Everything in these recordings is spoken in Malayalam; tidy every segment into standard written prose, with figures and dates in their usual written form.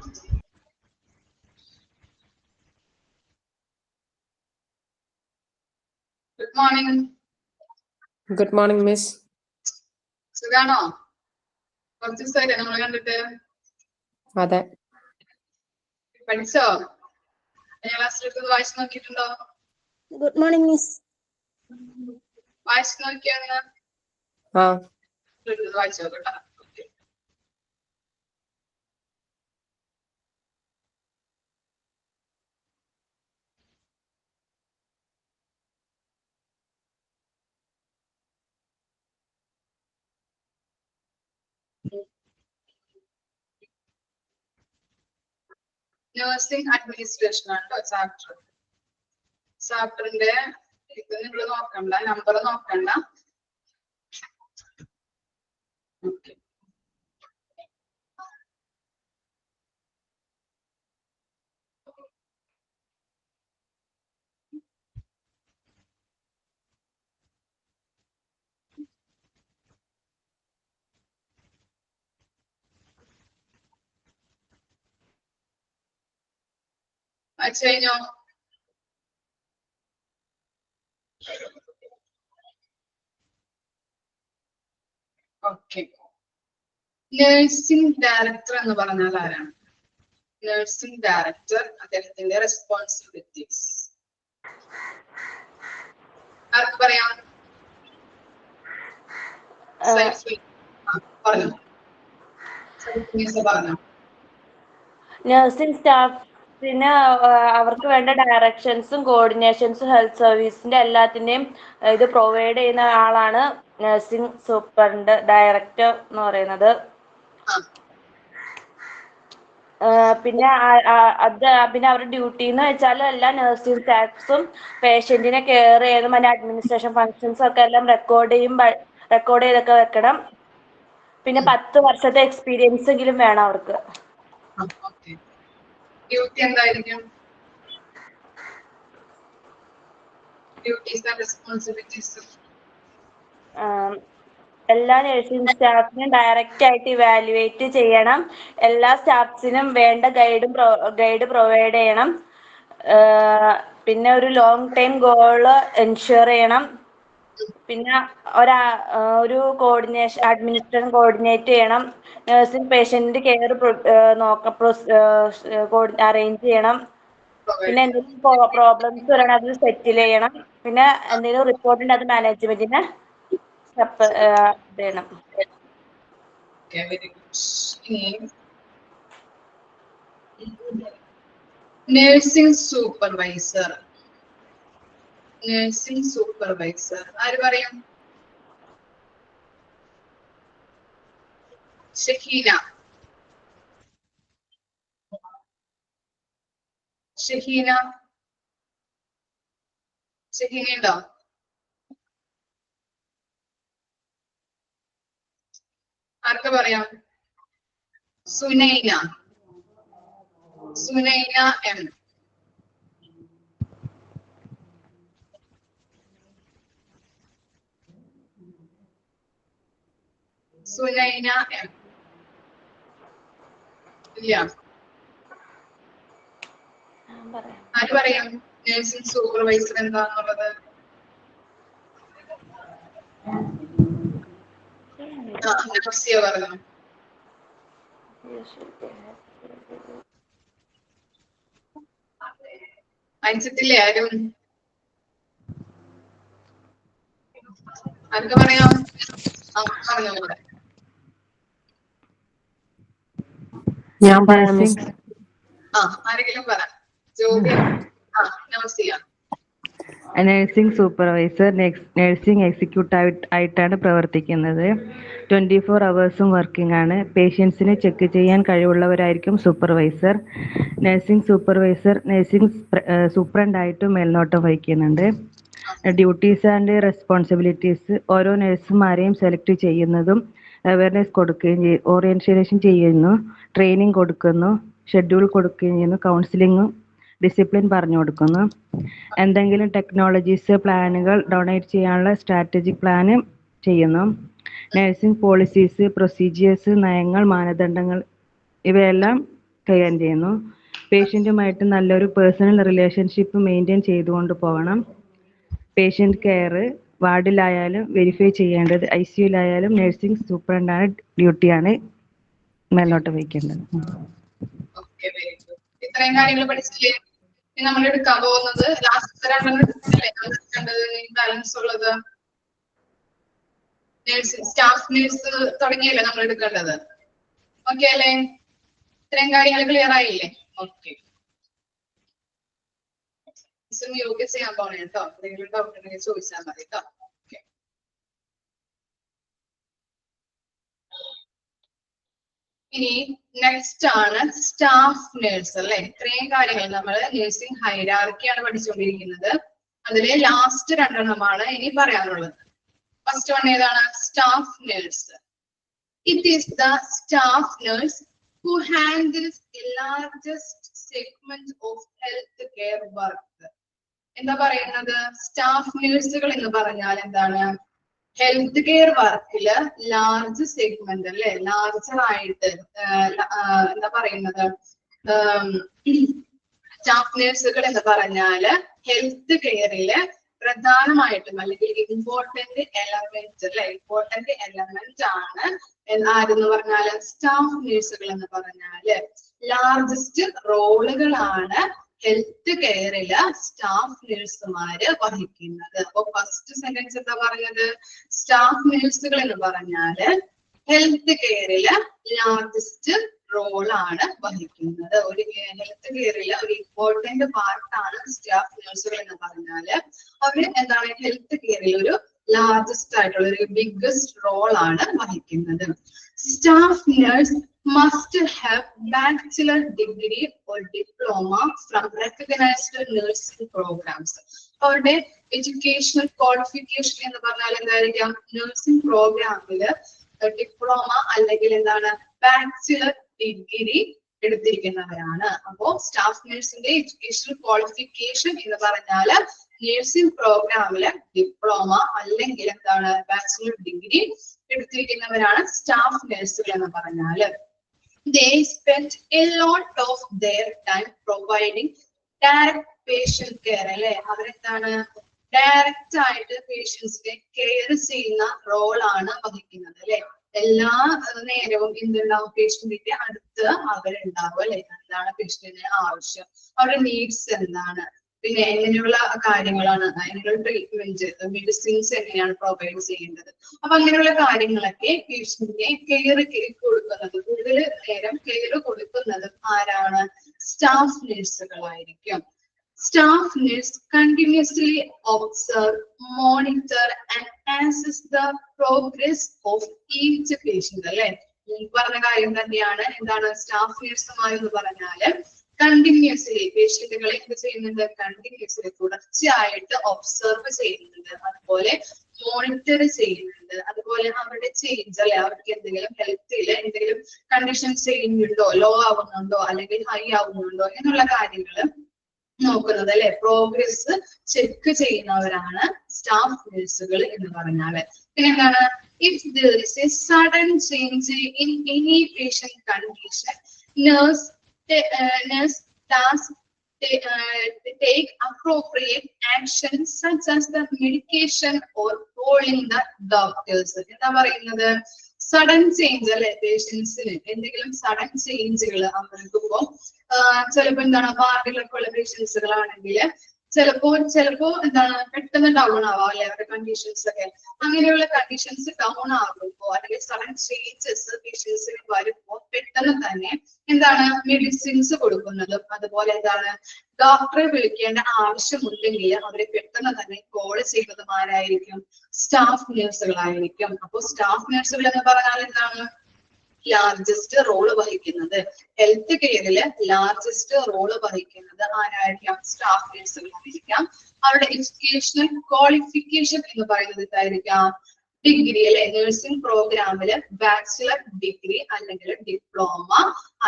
Good morning. Good morning, Miss. സുഖാണോ? കുറച്ച് ദിവസമായില്ലേ നമ്മളെ കണ്ടിട്ട്? അതെ. പഠിച്ചോ? ക്ലാസ്സിലെടുത്തത് വായിച്ചു നോക്കിയിട്ടുണ്ടോ? Good morning, Miss. വായിച്ചു നോക്കിയാന്ന് വായിച്ചു നോക്കട്ടാ. നഴ്സിംഗ് അഡ്മിനിസ്ട്രേഷൻ ആണ് ചാപ്റ്റർ. ചാപ്റ്ററിന്റെ ഇത് നിങ്ങൾ നോക്കണ്ട, നമ്പർ നോക്കണ്ട. വായിച്ചു കഴിഞ്ഞോ? ഓക്കെ. നഴ്സിംഗ് ഡയറക്ടർ എന്ന് പറഞ്ഞാൽ ആരാണ്? നഴ്സിംഗ് ഡയറക്ടർ, അദ്ദേഹത്തിന്റെ റെസ്പോൺസിബിലിറ്റീസ് ആർക്ക് പറയാം? പറഞ്ഞോ. നഴ്സിംഗ് സ്റ്റാഫിന് അവർക്ക് വേണ്ട ഡയറക്ഷൻസും കോർഡിനേഷൻസും ഹെൽത്ത് സർവീസിന്റെ എല്ലാത്തിന്റെയും ഇത് പ്രൊവൈഡ് ചെയ്യുന്ന ആളാണ് നഴ്സിംഗ് സൂപ്രണ്ട് ഡയറക്ടർ എന്ന് പറയുന്നത്. പിന്നെ പിന്നെ അവരുടെ ഡ്യൂട്ടി എന്ന് വെച്ചാൽ എല്ലാ നഴ്സിംഗ് സ്റ്റാഫ്സും പേഷ്യന്റിനെ കെയർ ചെയ്യുന്നതും അതിന്റെ അഡ്മിനിസ്ട്രേഷൻ ഫങ്ഷൻസ് ഒക്കെ എല്ലാം റെക്കോർഡ് ചെയ്തൊക്കെ വെക്കണം. പിന്നെ 10 വർഷത്തെ എക്സ്പീരിയൻസ് എങ്കിലും വേണം അവർക്ക്. ഡ്യൂട്ടി എന്തായിരിക്കും? ഡ്യൂട്ടീസ് ആൻഡ് റെസ്പോൺസിബിലിറ്റീസ് എല്ലാ നഴ്സിംഗ് സ്റ്റാഫിനും ഡയറക്റ്റ് ആയിട്ട് ഇവാലുവേറ്റ് ചെയ്യണം. എല്ലാ സ്റ്റാഫ്സിനും വേണ്ട ഗൈഡ് പ്രൊവൈഡ് ചെയ്യണം. പിന്നെ ഒരു ലോങ് ടൈം ഗോള് എൻഷുർ ചെയ്യണം. പിന്നെ ഒരു കോർഡിനേഷൻ അഡ്മിനിസ്ട്രേഷൻ കോർഡിനേറ്റ് ചെയ്യണം. നഴ്സിംഗ് പേഷ്യന്റ് കെയർ അറേഞ്ച് ചെയ്യണം. പിന്നെ എന്തെങ്കിലും പ്രോബ്ലംസ് വരണം അത് സെറ്റിൽ ചെയ്യണം. പിന്നെ എന്തെങ്കിലും റിപ്പോർട്ടിന്റെ അത് മാനേജ്മെന്റിന് ചെയ്യണം. Nursing supervisor. നഴ്സിംഗ് സൂപ്പർവൈസർ ആര് പറയും? ഷഹീന. ഷഹീന ഉണ്ടോ? ആർക്ക് പറയാം? സുനൈന. സുനൈന എം. സുനൈന എം ഇല്ല. ആര് പറയാം നഴ്സിംഗ് സൂപ്പർവൈസർ എന്താന്നുള്ളത്? പറഞ്ഞു. അയച്ചിട്ടില്ലേ ആരും? ആർക്ക് പറയാം? പറഞ്ഞോളൂടെ. ഞാൻ പറയാം. ആരെങ്കിലും പറ. ജോബി. നമസ്തേ. നഴ്സിംഗ് സൂപ്പർവൈസർ നഴ്സിംഗ് എക്സിക്യൂട്ടീവ് ആയിട്ടാണ് പ്രവർത്തിക്കുന്നത്. 24 hours വർക്കിംഗ് ആണ്. പേഷ്യൻസിനെ ചെക്ക് ചെയ്യാൻ കഴിവുള്ളവരായിരിക്കും സൂപ്പർവൈസർ. നഴ്സിംഗ് സൂപ്പർവൈസർ നഴ്സിംഗ് സൂപ്രണ്ടായിട്ടും മേൽനോട്ടം വഹിക്കുന്നുണ്ട്. ഡ്യൂട്ടീസ് ആൻഡ് റെസ്പോൺസിബിലിറ്റീസ് ഓരോ നഴ്സുമാരെയും സെലക്ട് ചെയ്യുന്നതും അവയർനെസ് കൊടുക്കുകയും ഓറിയന്റേഷൻ ചെയ്യുന്നു, ട്രെയിനിങ് കൊടുക്കുന്നു, ഷെഡ്യൂൾ കൊടുക്കുകയും ചെയ്യുന്നു, കൗൺസിലിങ്ങും ഡിസിപ്ലിൻ പറഞ്ഞു കൊടുക്കുന്നു. എന്തെങ്കിലും ടെക്നോളജീസ് പ്ലാനുകൾ ഡൊണേറ്റ് ചെയ്യാനുള്ള സ്ട്രാറ്റജിക് പ്ലാന് ചെയ്യുന്നു. നഴ്സിംഗ് പോളിസീസ്, പ്രൊസീജിയേഴ്സ്, നയങ്ങൾ, മാനദണ്ഡങ്ങൾ ഇവയെല്ലാം കൈകാര്യം ചെയ്യുന്നു. പേഷ്യൻറ്റുമായിട്ട് നല്ലൊരു പേഴ്സണൽ റിലേഷൻഷിപ്പ് മെയിൻറ്റെയിൻ ചെയ്തുകൊണ്ട് പോകണം. പേഷ്യൻ്റ് കെയർ വാർഡിലായാലും വെരിഫൈ ചെയ്യേണ്ടത് ICUലായാലും നഴ്സിംഗ് സൂപ്രണ്ടാണ് ഡ്യൂട്ടിയാണ് മേലോട്ട് വയ്ക്കേണ്ടത്. Okay, very good. ഇത്രയും കാര്യങ്ങൾ പഠിച്ചില്ലേ? ഇനി നമ്മൾ എടുക്കാൻ പോകുന്നത് ലാസ്റ്റ് 2 എടുത്തില്ലേ എടുക്കേണ്ടത് ബാലൻസ് ഉള്ളത്? നേഴ്സിംഗ് സ്റ്റാഫ് നേഴ്സ് തുടങ്ങിയല്ലേ നമ്മൾ എടുക്കേണ്ടത്? ഓക്കെ അല്ലേ? ഇത്രയും കാര്യങ്ങൾ ക്ലിയർ ആയില്ലേ? ഓക്കെ, യോഗ ചെയ്യാൻ പോണേ കേട്ടോ. എന്തെങ്കിലും ഡൗട്ട് ഉണ്ടെങ്കിൽ ചോദിച്ചാൽ മതി കേട്ടോ. ഓക്കെ, ഇനി നെക്സ്റ്റ് ആണ് സ്റ്റാഫ് നേഴ്സ് അല്ലെ. ഇത്രയും കാര്യങ്ങൾ നമ്മൾ നേഴ്സിംഗ് ഹൈറാർക്കിയാണ് പഠിച്ചുകൊണ്ടിരിക്കുന്നത്. അതിലെ ലാസ്റ്റ് 2 എണ്ണമാണ് ഇനി പറയാനുള്ളത്. ഫസ്റ്റ് വൺ ഏതാണ്? Staff nurse. It is the staff nurse who handles the largest segment of health care work. എന്താ പറയുന്നത്? സ്റ്റാഫ് നേഴ്സുകൾ എന്ന് പറഞ്ഞാൽ എന്താണ്? ഹെൽത്ത് കെയർ വർക്കില് ലാർജ് സെഗ്മെന്റ് അല്ലെ, ലാർജർ ആയിട്ട് എന്താ പറയുന്നത്? സ്റ്റാഫ് നേഴ്സുകൾ എന്ന് പറഞ്ഞാല് ഹെൽത്ത് കെയറില് പ്രധാനമായിട്ടും അല്ലെങ്കിൽ ഇമ്പോർട്ടന്റ് എലമെന്റ് അല്ലെ, ഇമ്പോർട്ടന്റ് എലമെന്റ് ആണ് ആരെന്ന് പറഞ്ഞാല് സ്റ്റാഫ് നേഴ്സുകൾ എന്ന് പറഞ്ഞാല് ലാർജസ്റ്റ് റോളുകളാണ് ഹെൽത്ത് കെയറില് സ്റ്റാഫ് നേഴ്സുമാര് വഹിക്കുന്നത്. അപ്പൊ ഫസ്റ്റ് സെന്റൻസ് എന്താ പറഞ്ഞത്? സ്റ്റാഫ് നേഴ്സുകൾ എന്ന് പറഞ്ഞാല് ഹെൽത്ത് കെയറില് ലാർജസ്റ്റ് റോളാണ് വഹിക്കുന്നത്. ഒരു ഹെൽത്ത് കെയറില് ഒരു ഇമ്പോർട്ടന്റ് പാർട്ടാണ് സ്റ്റാഫ് നേഴ്സുകൾ എന്ന് പറഞ്ഞാല് അവര് എന്താണ് ഹെൽത്ത് കെയറിൽ ഒരു ലാർജസ്റ്റ് ആയിട്ടുള്ള ഒരു ബിഗ്ഗസ്റ്റ് റോൾ ആണ് വഹിക്കുന്നത്. Staff nurse must have bachelor degree or diploma from recognized nursing programs. അവരുടെ എഡ്യൂക്കേഷണൽ ക്വാളിഫിക്കേഷൻ എന്ന് പറഞ്ഞാൽ എന്തായിരിക്കാം? നഴ്സിംഗ് പ്രോഗ്രാമില് ഡിപ്ലോമ അല്ലെങ്കിൽ എന്താണ് ബാച്ചിലർ ഡിഗ്രി എടുത്തിരിക്കുന്നവരാണ്. അപ്പോ സ്റ്റാഫ് നഴ്സിന്റെ എഡ്യൂക്കേഷണൽ ക്വാളിഫിക്കേഷൻ എന്ന് പറഞ്ഞാല് നഴ്സിംഗ് പ്രോഗ്രാമില് ഡിപ്ലോമ അല്ലെങ്കിൽ എന്താണ് ബാച്ചിലർ ഡിഗ്രി എടുത്തിരിക്കുന്നവരാണ് സ്റ്റാഫ് നഴ്സുകൾ എന്ന് പറഞ്ഞാല്. They spend a lot of their time providing direct patient care അല്ലെ. അവരെന്താണ് ഡയറക്റ്റ് ആയിട്ട് പേഷ്യൻസിനെ കെയർ ചെയ്യുന്ന റോളാണ് വഹിക്കുന്നത് അല്ലെ. എല്ലാ നേരവും എന്തുണ്ടാവും? പേഷ്യന്റിന്റെ അടുത്ത് അവരുണ്ടാവും അല്ലെ. എന്താണ് പേഷ്യന്റിന് ആവശ്യം, അവരുടെ നീഡ്സ് എന്താണ്, പിന്നെ എങ്ങനെയുള്ള കാര്യങ്ങളാണ്, അതിനുള്ള ട്രീറ്റ്മെന്റ് മെഡിസിൻസ് എങ്ങനെയാണ് പ്രൊവൈഡ് ചെയ്യേണ്ടത്. അപ്പൊ അങ്ങനെയുള്ള കാര്യങ്ങളൊക്കെ പേഷ്യന്റിനെ കെയർ കൊടുക്കുന്നത്, കൂടുതൽ നേരം കെയർ കൊടുക്കുന്നത് ആരാണ്? Staff നഴ്സുകളായിരിക്കും. Staff nurse continuously observe, monitor and assess the progress of each patient അല്ലെ. ഈ പറഞ്ഞ കാര്യം തന്നെയാണ് എന്താണ് സ്റ്റാഫ് നഴ്സുമാരെന്ന് പറഞ്ഞാല് കണ്ടിന്യൂസ്ലി പേഷ്യന്റുകളെ എന്ത് ചെയ്യുന്നുണ്ട്? കണ്ടിന്യൂസ്ലി തുടർച്ചയായിട്ട് ഒബ്സർവ് ചെയ്യുന്നുണ്ട്, അതുപോലെ മോണിറ്റർ ചെയ്യുന്നുണ്ട്, അതുപോലെ അവരുടെ ചേഞ്ച് അല്ലെ, അവർക്ക് എന്തെങ്കിലും ഹെൽത്തിൽ എന്തെങ്കിലും കണ്ടീഷൻ ചേഞ്ച് ഉണ്ടോ, ലോ ആവുന്നുണ്ടോ അല്ലെങ്കിൽ ഹൈ ആവുന്നുണ്ടോ എന്നുള്ള കാര്യങ്ങൾ നോക്കുന്നത് അല്ലെ. പ്രോഗ്രസ് ചെക്ക് ചെയ്യുന്നവരാണ് സ്റ്റാഫ് നഴ്സുകൾ എന്ന് പറഞ്ഞാല്. പിന്നെ എന്താണ്? If there is a sudden change in any patient condition, nurse does take appropriate action such as the medication or calling the doctors. എന്താ പറയുന്നത്? സഡൻ ചേഞ്ച് അല്ലെ, പേഷ്യൻസിന് എന്തെങ്കിലും സഡൻ ചേഞ്ചുകൾ അവർക്കിപ്പോ ചിലപ്പോ എന്താണ് വാർഡിലൊക്കെ ഉള്ള പേഷ്യൻസുകളാണെങ്കിൽ ചിലപ്പോ എന്താണ് പെട്ടെന്ന് ഡൗൺ ആവാം അല്ലെ, അവരുടെ കണ്ടീഷൻസ് ഒക്കെ. അങ്ങനെയുള്ള കണ്ടീഷൻസ് ഡൗൺ ആകുമ്പോ അല്ലെങ്കിൽ സഡൻ ചേഞ്ചസ് പേഷ്യൻസിന് വരുമ്പോ പെട്ടെന്ന് തന്നെ എന്താണ് മെഡിസിൻസ് കൊടുക്കുന്നതും, അതുപോലെ എന്താണ് ഡോക്ടറെ വിളിക്കേണ്ട ആവശ്യമുണ്ടെങ്കിൽ അവരെ പെട്ടെന്ന് തന്നെ കോൾ ചെയ്യുന്നതും ആരായിരിക്കും? സ്റ്റാഫ് നഴ്സുകളായിരിക്കും. അപ്പോൾ സ്റ്റാഫ് നഴ്സുകൾ എന്ന് പറഞ്ഞാൽ എന്താണ്? ലാർജസ്റ്റ് റോള് വഹിക്കുന്നത്, ഹെൽത്ത് കെയറില് ലാർജസ്റ്റ് റോള് വഹിക്കുന്നത് ആരായിരിക്കാം? സ്റ്റാഫ് നഴ്സുകളായിരിക്കാം. അവരുടെ എഡ്യൂക്കേഷണൽ ക്വാളിഫിക്കേഷൻ എന്ന് പറയുന്നത് എന്തായിരിക്കാം? ഡിഗ്രി അല്ലെ, നഴ്സിംഗ് പ്രോഗ്രാമില് ബാച്ചിലർ ഡിഗ്രി അല്ലെങ്കിൽ ഡിപ്ലോമ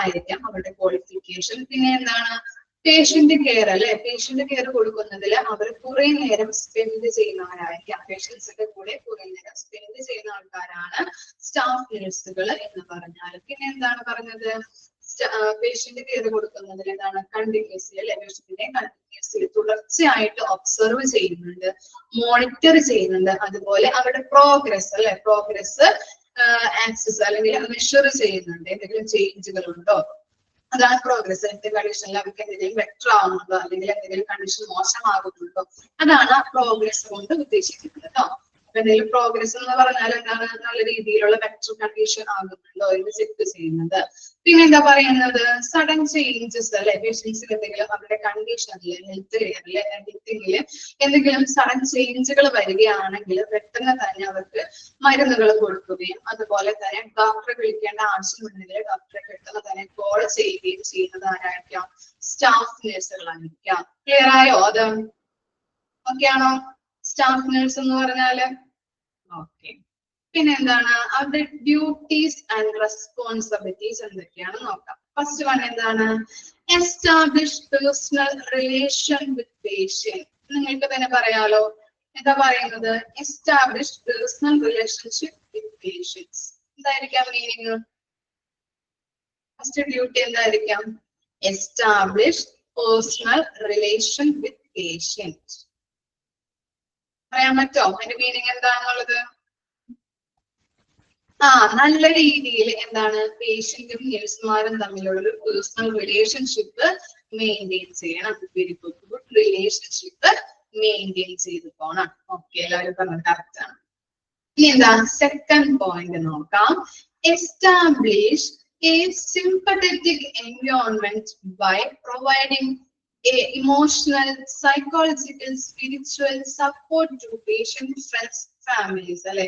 ആയിരിക്കാം അവരുടെ ക്വാളിഫിക്കേഷൻ. പിന്നെ എന്താണ്? പേഷ്യന്റ് കെയർ അല്ലെ, പേഷ്യന്റ് കെയർ കൊടുക്കുന്നതിൽ അവർ കുറെ നേരം സ്പെൻഡ് ചെയ്യുന്നവരായിരിക്കാം. പേഷ്യൻസിന്റെ കൂടെ കുറെ നേരം സ്പെൻഡ് ചെയ്യുന്ന ആൾക്കാരാണ് സ്റ്റാഫ് നഴ്സുകൾ എന്ന് പറഞ്ഞാൽ. പിന്നെ എന്താണ് പറഞ്ഞത്? പേഷ്യന്റ് കെയർ കൊടുക്കുന്നതിൽ എന്താണ് കണ്ടിന്യൂസ്ലി അല്ലെ, പേഷ്യന്റിനെ കണ്ടിന്യൂസ്ലി തുടർച്ചയായിട്ട് ഒബ്സർവ് ചെയ്യുന്നുണ്ട്, മോണിറ്റർ ചെയ്യുന്നുണ്ട്. അതുപോലെ അവരുടെ പ്രോഗ്രസ് അല്ലെ, പ്രോഗ്രസ് ആക്സസ് അല്ലെങ്കിൽ മെഷർ ചെയ്യുന്നുണ്ട്. എന്തെങ്കിലും ചേഞ്ചുകൾ ഉണ്ടോ, അതാണ് പ്രോഗ്രസ്. എന്തെങ്കിലും കണ്ടീഷനിൽ അവർക്ക് എന്തെങ്കിലും ബെറ്റർ ആവുന്നുണ്ടോ അല്ലെങ്കിൽ എന്തെങ്കിലും കണ്ടീഷൻ മോശമാകുന്നുണ്ടോ, അതാണ് പ്രോഗ്രസ് കൊണ്ട് ഉദ്ദേശിക്കുന്നത് കേട്ടോ. അപ്പൊ എന്തെങ്കിലും പ്രോഗ്രസ് എന്ന് പറഞ്ഞാൽ എന്താണ്, നല്ല രീതിയിലുള്ള ബെറ്റർ കണ്ടീഷൻ ആകുന്നുണ്ടോ എന്ന് ചെക്ക് ചെയ്യുന്നത്. പിന്നെ എന്താ പറയുന്നത്, സഡൻ ചേഞ്ചസ് അല്ലെ, പേഷ്യൻസിൽ എന്തെങ്കിലും അവരുടെ കണ്ടീഷനിൽ ഹെൽത്ത് കെയറില് ഹെൽത്തിങ്ങില് എന്തെങ്കിലും സഡൻ ചേഞ്ചുകൾ വരികയാണെങ്കിൽ പെട്ടെന്ന് തന്നെ അവർക്ക് മരുന്നുകൾ കൊടുക്കുകയും അതുപോലെ തന്നെ ഡോക്ടറെ വിളിക്കേണ്ട ആവശ്യമുണ്ടെങ്കിൽ ഡോക്ടറെ പെട്ടെന്ന് തന്നെ കോൾ ചെയ്യുകയും ചെയ്യുന്നത് ആരായിരിക്കാം, സ്റ്റാഫ് നഴ്സുകളായിരിക്കാം. ക്ലിയർ ആയോ? അത് ഓക്കെ ആണോ? സ്റ്റാഫ് നഴ്സ് എന്ന് പറഞ്ഞാല് ഓക്കെ. പിന്നെ എന്താണ് അവരുടെ ഡ്യൂട്ടീസ് ആൻഡ് റെസ്പോൺസിബിലിറ്റീസ് എന്തൊക്കെയാണ് നോക്കാം. ഫസ്റ്റ് വൺ എന്താണ്, establish personal relation with patient. നിങ്ങൾക്ക് തന്നെ പറയാലോ, എന്താ പറയുന്നത്, establish personal relationship with patients. എന്തായിരിക്കാം മീനിങ്? ഫസ്റ്റ് ഡ്യൂട്ടി എന്തായിരിക്കാം, establish personal relation with patient. പറയാൻ പറ്റോ അതിന്റെ മീനിങ് എന്താണെന്നുള്ളത്? നല്ല രീതിയിൽ എന്താണ് പേഷ്യന്റും നഴ്സുമാരും തമ്മിലുള്ള ഒരു പേഴ്സണൽ റിലേഷൻഷിപ്പ് മെയിൻറ്റെയിൻ ചെയ്യണം. ഗുഡ് റിലേഷൻഷിപ്പ് മെയിൻറ്റെയിൻ ചെയ്ത് പോണം. ഓക്കെ, എല്ലാവരും പറഞ്ഞത് കറക്റ്റ് ആണ്. ഇനി എന്താ സെക്കൻഡ് പോയിന്റ് നോക്കാം. Establish a sympathetic environment by providing emotional, psychological, spiritual support to patient, friends, families അല്ലെ.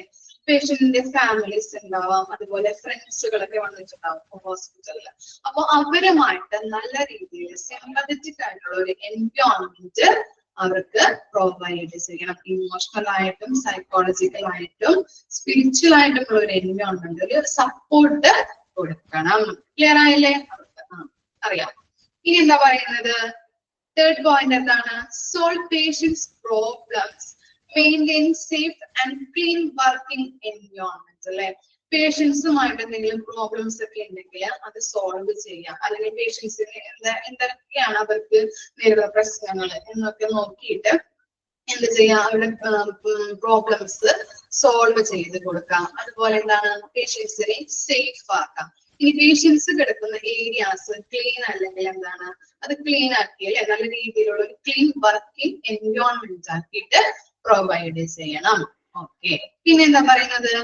പേഷ്യന്റിന്റെ ഫാമിലീസ് ഉണ്ടാവാം, അതുപോലെ ഫ്രണ്ട്സുകളൊക്കെ വന്നിട്ടുണ്ടാവും ഹോസ്പിറ്റലില്. അപ്പൊ അവരുമായിട്ട് നല്ല രീതിയിൽ സിംപത്തറ്റിക് ആയിട്ടുള്ള ഒരു എൻവയോൺമെന്റ് അവർക്ക് പ്രൊവൈഡ് ചെയ്യണം. ഇമോഷണൽ ആയിട്ടും സൈക്കോളജിക്കൽ ആയിട്ടും സ്പിരിച്വൽ ആയിട്ടുള്ള ഒരു എൻവയോൺമെന്റ്, ഒരു സപ്പോർട്ട് കൊടുക്കണം. ക്ലിയർ ആയില്ലേ? അറിയാം. ഇനി എന്താ പറയുന്നത്, തേർഡ് പോയിന്റ് എന്താണ്, solve patients problems, maintain safe and clean working environment അല്ലെ. പേഷ്യൻസുമായിട്ട് എന്തെങ്കിലും പ്രോബ്ലംസ് ഒക്കെ ഉണ്ടെങ്കിൽ അത് സോൾവ് ചെയ്യാം, അല്ലെങ്കിൽ പേഷ്യൻസിന് എന്തൊക്കെയാണ് അവർക്ക് നേരിടുന്ന പ്രശ്നങ്ങൾ എന്നൊക്കെ നോക്കിയിട്ട് എന്ത് ചെയ്യാം, അവരുടെ പ്രോബ്ലംസ് സോൾവ് ചെയ്ത് കൊടുക്കാം. അതുപോലെ എന്താണ്, പേഷ്യൻസിനെ സേഫ് ആക്കാം. ഇനി പേഷ്യൻസ് കിടക്കുന്ന ഏരിയാസ് ക്ലീൻ അല്ലെങ്കിൽ എന്താണ്, അത് ക്ലീൻ ആക്കി അല്ലെ, നല്ല രീതിയിലുള്ള ഒരു ക്ലീൻ വർക്കിംഗ് എൻവയോൺമെന്റ് ആക്കിയിട്ട് പ്രൊവൈഡ് ചെയ്യണം. ഓക്കെ. പിന്നെ എന്താ പറയുന്നത്,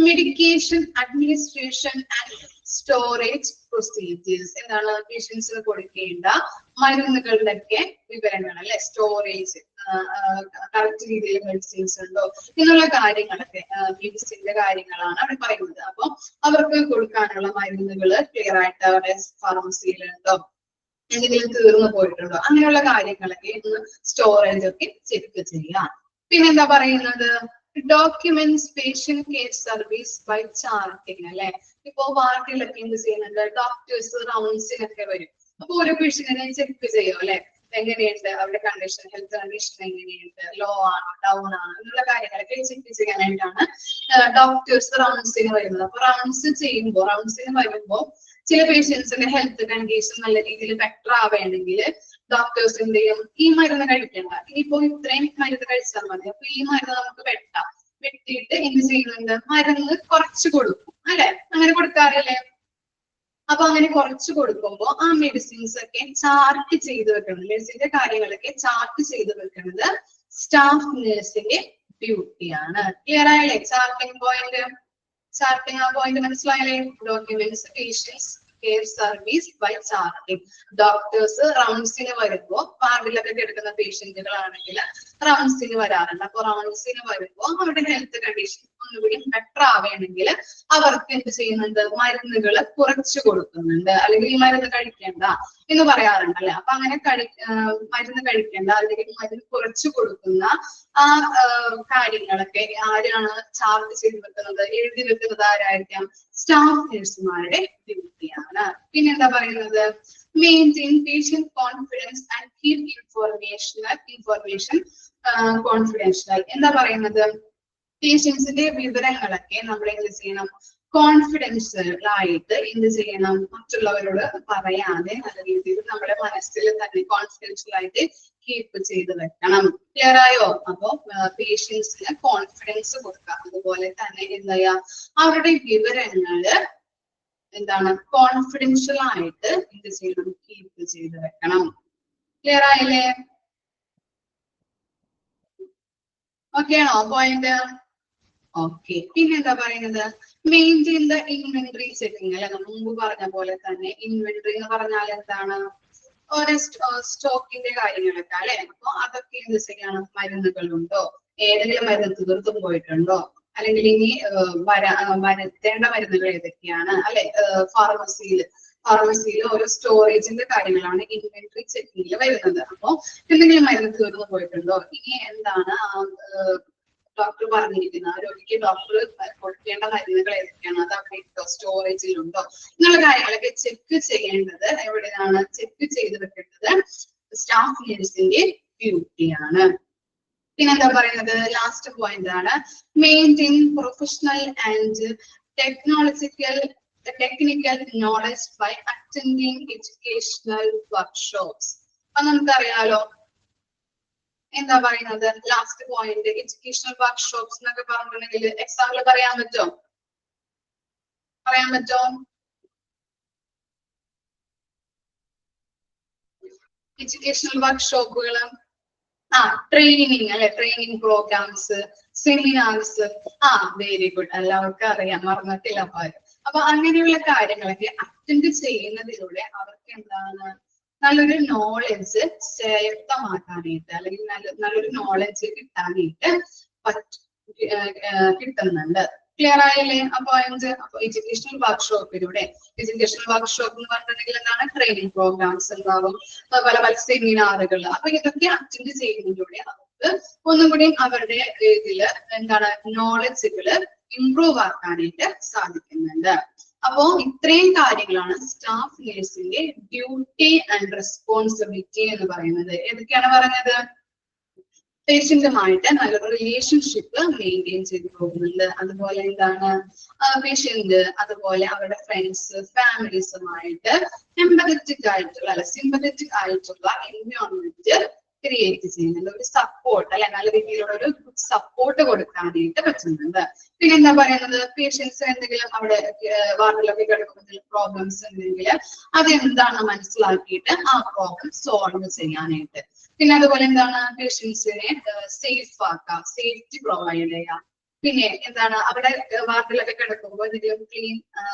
medication administration and storage procedures. എന്താണ്, പേഷ്യൻസിന് കൊടുക്കേണ്ട മരുന്നുകളുടെ ഒക്കെ വിവരങ്ങൾ അല്ലെ, സ്റ്റോറേജ്, കറക്റ്റ് രീതിയിൽ മെഡിസിൻസ് ഉണ്ടോ എന്നുള്ള കാര്യങ്ങളൊക്കെ മെഡിസിന്റെ കാര്യങ്ങളാണ് അവിടെ പറയുന്നത്. അപ്പൊ അവർക്ക് കൊടുക്കാനുള്ള മരുന്നുകള് ക്ലിയർ ആയിട്ട് അവരുടെ ഫാർമസിയിലുണ്ടോ, എന്തെങ്കിലും തീർന്നു പോയിട്ടുണ്ടോ, അങ്ങനെയുള്ള കാര്യങ്ങളൊക്കെ ഒന്ന് സ്റ്റോറേജ് ഒക്കെ ചെക്ക് ചെയ്യാം. പിന്നെന്താ പറയുന്നത്, documents patient care service by charting അല്ലെ. ഇപ്പോ വാർഡിലൊക്കെ എന്ത് ചെയ്യുന്നുണ്ട്, ഡോക്ടേഴ്സ് റൗണ്ട്സിനൊക്കെ വരും. അപ്പൊ ഓരോ പേഷ്യന്റിനെ ചെക്ക് ചെയ്യും അല്ലെ, എങ്ങനെയുണ്ട് അവരുടെ കണ്ടീഷൻ, ഹെൽത്ത് കണ്ടീഷൻ എങ്ങനെയുണ്ട്, ലോ ആണോ ഡൗൺ ആണോ എന്നുള്ള കാര്യങ്ങളൊക്കെ ചെക്ക് ചെയ്യാനായിട്ടാണ് ഡോക്ടേഴ്സ് റൗണ്ട്സിന് വരുന്നത്. അപ്പൊ റൗണ്ട്സിന് വരുമ്പോൾ ചില പേഷ്യൻസിന്റെ ഹെൽത്ത് കണ്ടീഷൻ നല്ല രീതിയിൽ ബെറ്റർ ആവേണമെങ്കിൽ ഡോക്ടേഴ്സ് എന്ത് ചെയ്യും, ഈ മരുന്ന് കഴിക്കണ്ട, ഇനിയിപ്പോ ഇത്രയും മരുന്ന് കഴിച്ചാൽ മതി, അപ്പൊ ഈ മരുന്ന് നമുക്ക് വെട്ടിയിട്ട് എന്ത് ചെയ്യുന്നുണ്ട്, മരുന്ന് കുറച്ച് കൊടുക്കും അല്ലെ, അങ്ങനെ കൊടുക്കാറില്ലേ. അപ്പൊ അങ്ങനെ കുറച്ച് കൊടുക്കുമ്പോൾ ആ മെഡിസിൻസ് ഒക്കെ ചാർട്ട് ചെയ്ത് വെക്കണം. മെഡിസിന്റെ കാര്യങ്ങളൊക്കെ ചാർട്ട് ചെയ്ത് വെക്കുന്നത് സ്റ്റാഫ് നഴ്സിന്റെ ഡ്യൂട്ടിയാണ്. ക്ലിയർ ആയല്ലേ ചാർട്ടിംഗ് പോയിന്റ്? ചാർട്ടിംഗ് ആ പോയിന്റ് മനസ്സിലായല്ലേ? Documents patients care service by charting. Doctors റൗണ്ട്സിന് വരുമ്പോ വാർഡിലൊക്കെ കിടക്കുന്ന പേഷ്യന്റുകളാണെങ്കിൽ റൗണ്ട്സിന് വരാറുണ്ട്. അപ്പൊ റൗണ്ട്സിന് വരുമ്പോ അവരുടെ ഹെൽത്ത് കണ്ടീഷൻ ഒന്നുകൂടി ബെറ്റർ ആവുകയാണെങ്കിൽ അവർക്ക് എന്ത് ചെയ്യുന്നുണ്ട്, മരുന്നുകൾ കുറച്ച് കൊടുക്കുന്നുണ്ട്. അല്ലെങ്കിൽ ഈ മരുന്ന് കഴിക്കേണ്ട എന്ന് പറയാറുണ്ട് അല്ലെ. അപ്പൊ അങ്ങനെ മരുന്ന് കഴിക്കേണ്ട അല്ലെങ്കിൽ മരുന്ന് കുറച്ച് കൊടുക്കുന്ന ആ കാര്യങ്ങളൊക്കെ ആരാണ് ചാർട്ട് ചെയ്ത് വെക്കുന്നത്, എഴുതി വെക്കുന്നത് ആരായിരിക്കാം? സ്റ്റാഫ് നഴ്സുമാരുടെ ഡ്യൂട്ടിയാണ്. പിന്നെന്താ പറയുന്നത്, maintain patient confidence and keep information confidential. എന്താ പറയുന്നത്, പേഷ്യൻസിന്റെ വിവരങ്ങളൊക്കെ നമ്മൾ എന്ത് ചെയ്യണം, കോൺഫിഡൻഷ്യൽ ആയിട്ട് എന്ത് ചെയ്യണം, മറ്റുള്ളവരോട് പറയാതെ നല്ല രീതിയിൽ നമ്മുടെ മനസ്സിൽ തന്നെ കോൺഫിഡൻഷ്യൽ ആയിട്ട് കീപ്പ് ചെയ്ത് വെക്കണം. ക്ലിയർ ആയോ? അപ്പൊ പേഷ്യൻസിന് കോൺഫിഡൻസ് കൊടുക്കുക. അതുപോലെ തന്നെ എന്താ ചെയ്യാ, അവരുടെ വിവരങ്ങള് എന്താണ് കോൺഫിഡൻഷ്യൽ ആയിട്ട് എന്ത് ചെയ്യണം, കീപ്പ് ചെയ്ത് വെക്കണം. ക്ലിയർ ആയില്ലേ? ഓക്കെ ആണോ പോയിന്റ്? ഓക്കെ. പിന്നെ എന്താ പറയുന്നത്, മെയിൻറ്റെയിൻ ദ ഇൻവെന്ററി ചെക്കിങ് അല്ലെ. നമ്മൾ മുമ്പ് പറഞ്ഞ പോലെ തന്നെ ഇൻവെന്ററി എന്ന് പറഞ്ഞാൽ എന്താണ്, ഓരോ സ്റ്റോക്കിന്റെ കാര്യങ്ങളൊക്കെ അല്ലെ. അപ്പൊ അതൊക്കെ എന്ത് ചെയ്യണം, മരുന്നുകളുണ്ടോ, ഏതെങ്കിലും മരുന്ന് തീർത്തും പോയിട്ടുണ്ടോ, അല്ലെങ്കിൽ ഇനി വരുത്തേണ്ട മരുന്നുകൾ ഏതൊക്കെയാണ് അല്ലെ. ഫാർമസിയിൽ ഓരോ സ്റ്റോറേജിന്റെ കാര്യങ്ങളാണ് ഇൻവെന്ററി ചെക്കിങ്ങിൽ വരുന്നത്. അപ്പൊ എന്തെങ്കിലും മരുന്ന് തീർന്നു പോയിട്ടുണ്ടോ, ഇനി എന്താണ് ഡോക്ടർ പറഞ്ഞിരിക്കുന്ന രോഗിക്ക് ഡോക്ടർ കൊടുക്കേണ്ട മരുന്നുകൾ ഏതൊക്കെയാണ്, അത് അവിടെ ഉണ്ടോ, സ്റ്റോറേജിലുണ്ടോ, ഇങ്ങനെയുള്ള കാര്യങ്ങളൊക്കെ ചെക്ക് ചെയ്യേണ്ടത് എവിടെയാണ്, ചെക്ക് ചെയ്ത് വെക്കേണ്ടത് സ്റ്റാഫ് നഴ്സിന്റെ ഡ്യൂട്ടിയാണ്. പിന്നെന്താ പറയുന്നത്, ലാസ്റ്റ് പോയിന്റ് ആണ് maintain professional and technical knowledge by attending educational workshops. അപ്പൊ നമുക്കറിയാലോ എന്താ പറയുന്നത്, ലാസ്റ്റ് പോയിന്റ് എഡ്യൂക്കേഷണൽ വർക്ക്ഷോപ്സ് എന്നൊക്കെ പറഞ്ഞിട്ടുണ്ടെങ്കിൽ എക്സാമ്പിൾ പറയാൻ പറ്റോ? എഡ്യൂക്കേഷണൽ വർക്ക്ഷോപ്പുകൾ, ട്രെയിനിങ് അല്ലെ, training programs, seminars. Very good, എല്ലാവർക്കും അറിയാം, മറന്നിട്ടില്ല ആരും. അപ്പൊ അങ്ങനെയുള്ള കാര്യങ്ങളൊക്കെ അറ്റൻഡ് ചെയ്യുന്നതിലൂടെ അവർക്ക് എന്താണ്, നല്ലൊരു നോളജ് സ്വായത്തമാക്കാനായിട്ട് അല്ലെങ്കിൽ നല്ലൊരു നോളജ് കിട്ടാനായിട്ട് കിട്ടുന്നുണ്ട്. ക്ലിയർ ആയില്ലേ? അപ്പൊ എഡ്യൂക്കേഷണൽ വർക്ക്ഷോപ്പിലൂടെ, എഡ്യൂക്കേഷണൽ വർക്ക്ഷോപ്പ് എന്ന് പറഞ്ഞിട്ടുണ്ടെങ്കിൽ എന്താണ്, ട്രെയിനിങ് പ്രോഗ്രാംസ് ഉണ്ടാവും, പല പല സെമിനാറുകൾ. അപ്പൊ ഇതൊക്കെ അറ്റൻഡ് ചെയ്യുന്നതിലൂടെ അവർക്ക് ഒന്നും കൂടി അവരുടെ ഇതില് എന്താണ് നോളജുകള് ഇംപ്രൂവ് ആക്കാനായിട്ട് സാധിക്കുന്നുണ്ട്. അപ്പോ ഇത്രയും കാര്യങ്ങളാണ് സ്റ്റാഫ് നഴ്സിന്റെ ഡ്യൂട്ടി ആൻഡ് റെസ്പോൺസിബിലിറ്റി എന്ന് പറയുന്നത്. ഏതൊക്കെയാണ് പറഞ്ഞത്? പേഷ്യന്റുമായിട്ട് നല്ലൊരു റിലേഷൻഷിപ്പ് മെയിൻറ്റെയിൻ ചെയ്ത് പോകുന്നുണ്ട്. അതുപോലെ എന്താണ്, പേഷ്യന്റ് അതുപോലെ അവരുടെ ഫ്രണ്ട്സ്, ഫാമിലീസുമായിട്ട് എംപതറ്റിക് ആയിട്ടുള്ള അല്ല സിമ്പതറ്റിക് ആയിട്ടുള്ള എൻവയോൺമെന്റ് ക്രിയേറ്റ് ചെയ്യുന്നുണ്ട്. ഒരു സപ്പോർട്ട് അല്ലെ, നല്ല രീതിയിലുള്ള ഒരു സപ്പോർട്ട് കൊടുക്കാനായിട്ട് പറ്റുന്നുണ്ട്. പിന്നെ എന്താ പറയുന്നത്, പേഷ്യൻസ് എന്തെങ്കിലും അവിടെ വാർഡിലൊക്കെ കിടക്കുന്ന പ്രോബ്ലംസ് ഉണ്ടെങ്കിൽ അതെന്താണെന്ന് മനസ്സിലാക്കിയിട്ട് ആ പ്രോബ്ലം സോൾവ് ചെയ്യാനായിട്ട്. പിന്നെ അതുപോലെ എന്താണ്, പേഷ്യൻസിനെ സേഫ് ആക്കാം, സേഫ്റ്റി പ്രൊവൈഡ് ചെയ്യാം. പിന്നെ എന്താണ്, അവിടെ വാർഡിലൊക്കെ കിടക്കുമ്പോൾ എന്തെങ്കിലും ക്ലീൻ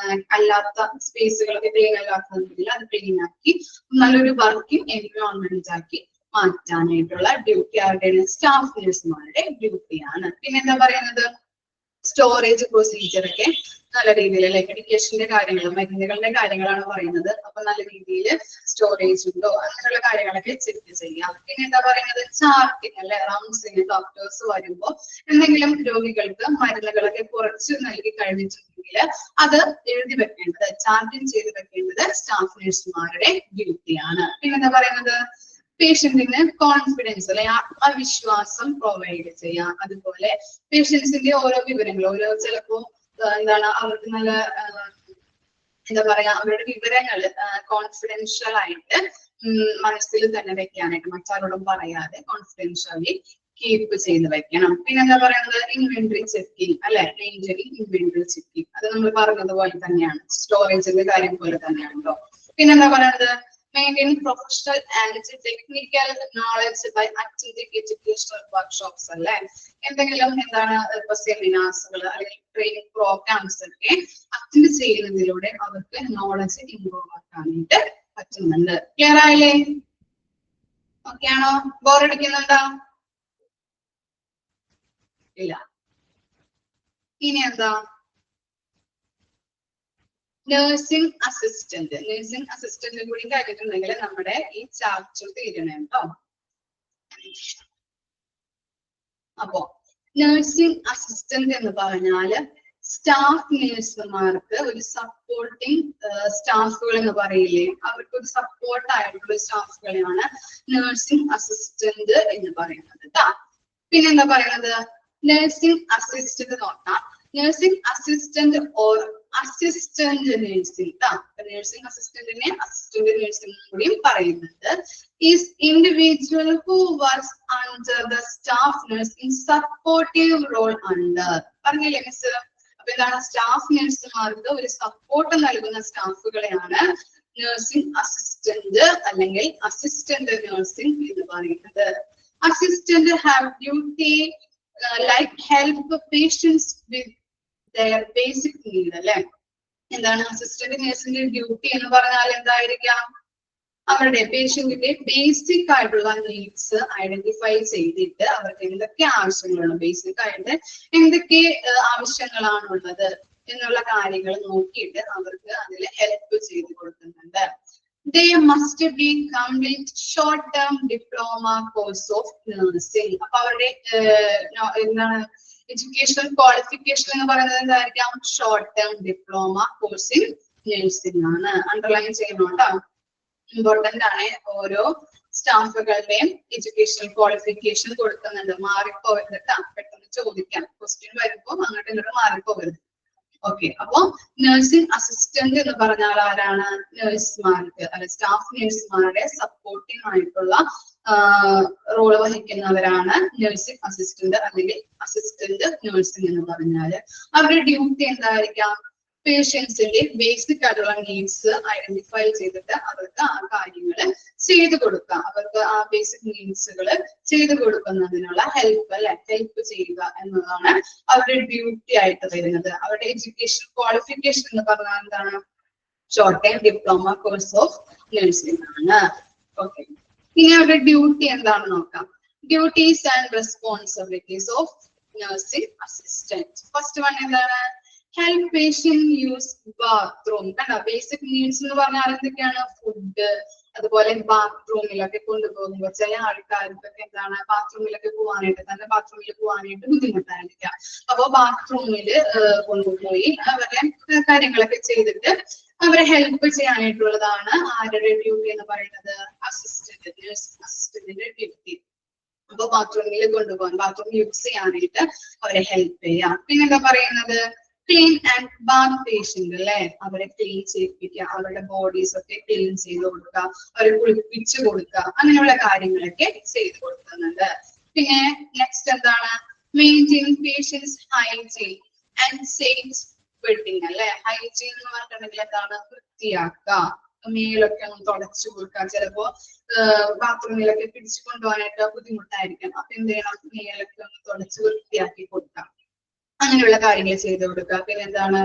അല്ലാത്ത സ്പേസുകളൊക്കെ ക്ലീൻ അല്ലാത്തതെങ്കിൽ അത് ക്ലീൻ ആക്കി നല്ലൊരു വർക്കിംഗ് എൻവയോൺമെന്റ് ആക്കി മാറ്റാനായിട്ടുള്ള ഡ്യൂട്ടി ആരുടെയാണ്, സ്റ്റാഫ് നഴ്സുമാരുടെ ഡ്യൂട്ടിയാണ്. പിന്നെ എന്താ പറയുന്നത്, സ്റ്റോറേജ് പ്രൊസീജിയർ ഒക്കെ നല്ല രീതിയിൽ ലൈക്ക് മെഡിക്കേഷന്റെ കാര്യങ്ങൾ, മരുന്നുകളുടെ കാര്യങ്ങളാണ് പറയുന്നത്. അപ്പൊ നല്ല രീതിയിൽ സ്റ്റോറേജ് ഉണ്ടോ അങ്ങനെയുള്ള കാര്യങ്ങളൊക്കെ ചെക്ക് ചെയ്യാം. പിന്നെ എന്താ പറയുന്നത്, ചാർട്ടിങ് അല്ലെ, റൗണ്ട്സിന് ഡോക്ടേഴ്സ് വരുമ്പോ എന്തെങ്കിലും രോഗികൾക്ക് മരുന്നുകളൊക്കെ കുറച്ച് നൽകി കഴിഞ്ഞിട്ടുണ്ടെങ്കിൽ അത് എഴുതി വെക്കേണ്ടത്, ചാർട്ടിങ് ചെയ്ത് വെക്കേണ്ടത് സ്റ്റാഫ് നഴ്സുമാരുടെ ഡ്യൂട്ടിയാണ്. പിന്നെ എന്താ പറയുന്നത്, പേഷ്യന്റിന് കോൺഫിഡൻസ് അല്ലെ, ആത്മവിശ്വാസം പ്രൊവൈഡ് ചെയ്യാം. അതുപോലെ പേഷ്യൻസിന്റെ ഓരോ വിവരങ്ങൾ, ഓരോ ചിലപ്പോ എന്താണ് അവർക്ക് നല്ല എന്താ പറയാ, അവരുടെ വിവരങ്ങൾ കോൺഫിഡൻഷ്യൽ ആയിട്ട് മനസ്സിൽ തന്നെ വെക്കാനായിട്ട്, മറ്റാരോടും പറയാതെ കോൺഫിഡൻഷ്യലി കീപ്പ് ചെയ്ത് വെക്കണം. പിന്നെ എന്താ പറയുന്നത്, ഇൻവെന്ററി ചെക്കിങ് അല്ലെ, മെയിൻറ്റെയിനിങ് ഇൻവെന്ററി ചെക്കിങ്. അത് നമ്മൾ പറഞ്ഞതുപോലെ തന്നെയാണ്, സ്റ്റോറേജിന്റെ കാര്യം പോലെ തന്നെയാണല്ലോ. പിന്നെന്താ പറയുന്നത്, maintain professional and technical knowledge by attending educational workshops അല്ലെ. എന്തെങ്കിലും എന്താണ് സെമിനാർസുകൾ അല്ലെങ്കിൽ ട്രെയിനിങ് പ്രോഗ്രാംസ് ഒക്കെ അറ്റൻഡ് ചെയ്യുന്നതിലൂടെ അവർക്ക് നോളജ് ഇംപ്രൂവ് ആക്കാനായിട്ട് പറ്റുന്നുണ്ട്. ക്ലിയർ ആയില്ലേ? ഓക്കെ ആണോ? ബോറടിക്കുന്നുണ്ടോ? ഇല്ല. ഇനി എന്താ, നഴ്സിംഗ് അസിസ്റ്റന്റ് കൂടി കഴിഞ്ഞിട്ടുണ്ടെങ്കിൽ നമ്മുടെ ഈ ചാപ്റ്റർ തീരണം കേട്ടോ. അപ്പോ നഴ്സിംഗ് അസിസ്റ്റന്റ് എന്ന് പറഞ്ഞാല് സ്റ്റാഫ് നഴ്സുമാർക്ക് ഒരു സപ്പോർട്ടിങ് സ്റ്റാഫുകൾ എന്ന് പറയില്ലേ, അവർക്ക് ഒരു സപ്പോർട്ട് ആയിട്ടുള്ള സ്റ്റാഫുകളെയാണ് നഴ്സിംഗ് അസിസ്റ്റന്റ് എന്ന് പറയുന്നത് കേട്ടോ. പിന്നെന്താ പറയുന്നത്, നഴ്സിംഗ് അസിസ്റ്റന്റ് നോക്കാം, nursing assistant or assistant nursing. Nursing അസിസ്റ്റന്റിനെ അസിസ്റ്റന്റ് നഴ്സിംഗ് കൂടിയും പറയുന്നുണ്ട്. Is individual who works under the staff nurse in supportive role under. പറഞ്ഞില്ലേ മിസ്? അപ്പൊ എന്താണ്? സ്റ്റാഫ് നഴ്സുമാർക്ക് ഒരു സപ്പോർട്ട് നൽകുന്ന സ്റ്റാഫുകളെയാണ് നഴ്സിംഗ് അസിസ്റ്റന്റ് അല്ലെങ്കിൽ അസിസ്റ്റന്റ് നഴ്സിംഗ് എന്ന് പറയുന്നത്. Assistant have duty like help patients with their basic need. അല്ലെ? എന്താണ് അസിസ്റ്റന്റ് നഴ്സിന്റെ ഡ്യൂട്ടി എന്ന് പറഞ്ഞാൽ എന്തായിരിക്കാം? അവരുടെ പേഷ്യന്റിന്റെ ബേസിക് ആയിട്ടുള്ള നീഡ്സ് ഐഡന്റിഫൈ ചെയ്തിട്ട് അവർക്ക് എന്തൊക്കെ ആവശ്യങ്ങളാണ്, ബേസിക് ആയിട്ട് എന്തൊക്കെ ആവശ്യങ്ങളാണുള്ളത് എന്നുള്ള കാര്യങ്ങൾ നോക്കിയിട്ട് അവർക്ക് അതിൽ ഹെൽപ്പ് ചെയ്ത് കൊടുക്കുന്നുണ്ട്. They must be complete short-term diploma course of nursing. അപ്പൊ അവരുടെ എന്താണ് എഡ്യൂക്കേഷണൽ ക്വാളിഫിക്കേഷൻ എന്ന് പറയുന്നത് എന്തായിരിക്കാം? Short term diploma course in nursing ആണ്. അണ്ടർലൈൻ ചെയ്യണോട്ടോ, ഇമ്പോർട്ടന്റ് ആണ്. ഓരോ സ്റ്റാഫുകളുടെയും എഡ്യൂക്കേഷണൽ ക്വാളിഫിക്കേഷൻ കൊടുക്കുന്നുണ്ട്. മാറിപ്പോവരുത് കേട്ടോ, പെട്ടെന്ന് ചോദിക്കാം. ക്വസ്റ്റ്യൻ വരുമ്പോ അങ്ങോട്ട് ഇങ്ങോട്ട് മാറിപ്പോവരുത്. ഓക്കെ, അപ്പൊ നഴ്സിംഗ് അസിസ്റ്റന്റ് എന്ന് പറഞ്ഞാൽ ആരാണ്? നഴ്സുമാർക്ക് അല്ലെ സ്റ്റാഫ് നഴ്സുമാരുടെ സപ്പോർട്ടിംഗ് ആയിട്ടുള്ള റോള് വഹിക്കുന്നവരാണ് നഴ്സിംഗ് അസിസ്റ്റന്റ് അല്ലെങ്കിൽ അസിസ്റ്റന്റ് നഴ്സിംഗ് എന്ന് പറഞ്ഞാല്. അവരുടെ ഡ്യൂട്ടി എന്തായിരിക്കാം? പേഷ്യൻസിന്റെ ബേസിക് ആയിട്ടുള്ള നീഡ്സ് ഐഡന്റിഫൈ ചെയ്തിട്ട് അവർക്ക് ആ കാര്യങ്ങൾ ചെയ്തു കൊടുക്കുക, അവർക്ക് ആ ബേസിക് നീഡ്സുകൾ ചെയ്തു കൊടുക്കുന്നതിനുള്ള ഹെൽപ്പ് ചെയ്യുക എന്നതാണ് അവരുടെ ഡ്യൂട്ടി ആയിട്ട് വരുന്നത്. അവരുടെ എഡ്യൂക്കേഷൻ ക്വാളിഫിക്കേഷൻ എന്ന് പറഞ്ഞാൽ എന്താണ്? Short time diploma course of nursing ആണ്. ഓക്കെ, ഇനി അവരുടെ ഡ്യൂട്ടി എന്താണെന്ന് നോക്കാം. Duties and responsibilities of nursing assistant. First one എന്താണ്? Help patient use bathroom. കണ്ടോ, ബേസിക് നീഡ്സ് എന്ന് പറഞ്ഞാൽ എന്തൊക്കെയാണ്? ഫുഡ്, അതുപോലെ ബാത്റൂമിലൊക്കെ കൊണ്ടുപോകുമ്പോൾ ചില ആൾക്കാർക്കൊക്കെ എന്താണ് ബാത്റൂമിലൊക്കെ പോവാനായിട്ട് ബുദ്ധിമുട്ടായിരിക്കാം. അപ്പൊ ബാത്റൂമിൽ കൊണ്ടുപോയി അവരെ കാര്യങ്ങളൊക്കെ ചെയ്തിട്ട് അവരെ ഹെൽപ്പ് ചെയ്യാനായിട്ടുള്ളതാണ് ആരുടെ ഡ്യൂട്ടി എന്ന് പറയുന്നത്? അസിസ്റ്റന്റിന്റെ ഡ്യൂട്ടി. അപ്പൊ ബാത്റൂമിൽ കൊണ്ടുപോകാൻ, ബാത്റൂം യൂസ് ചെയ്യാനായിട്ട് അവരെ ഹെൽപ്പ് ചെയ്യാം. പിന്നെന്താ പറയുന്നത്? ക്ലീൻ ആൻഡ് ബാത്ത് പേഷ്യന്റ് അല്ലെ, അവരെ ക്ലീൻ ചെയ്യിപ്പിക്കുക, അവരുടെ ബോഡീസ് ഒക്കെ ക്ലീൻ ചെയ്ത് കൊടുക്കുക, അവരെ കുളിപ്പിച്ചു കൊടുക്കുക, അങ്ങനെയുള്ള കാര്യങ്ങളൊക്കെ ചെയ്ത് കൊടുക്കുന്നുണ്ട്. പിന്നെ നെക്സ്റ്റ് എന്താണ്? Maintain patients hygiene and safe bedding അല്ലെ. ഹൈജീൻ എന്ന് പറഞ്ഞിട്ടുണ്ടെങ്കിൽ എന്താണ്? വൃത്തിയാക്കുക, മേലൊക്കെ ഒന്ന് തുടച്ചു കൊടുക്കുക. ചിലപ്പോ ബാത്റൂമിലൊക്കെ പിടിച്ചു കൊണ്ടുപോകാനായിട്ട് ബുദ്ധിമുട്ടായിരിക്കും. അപ്പൊ എന്ത് ചെയ്യണം? മേലൊക്കെ ഒന്ന് തുടച്ച് വൃത്തിയാക്കി കൊടുക്കാം, അങ്ങനെയുള്ള കാര്യങ്ങൾ ചെയ്ത് കൊടുക്കുക. പിന്നെ എന്താണ്?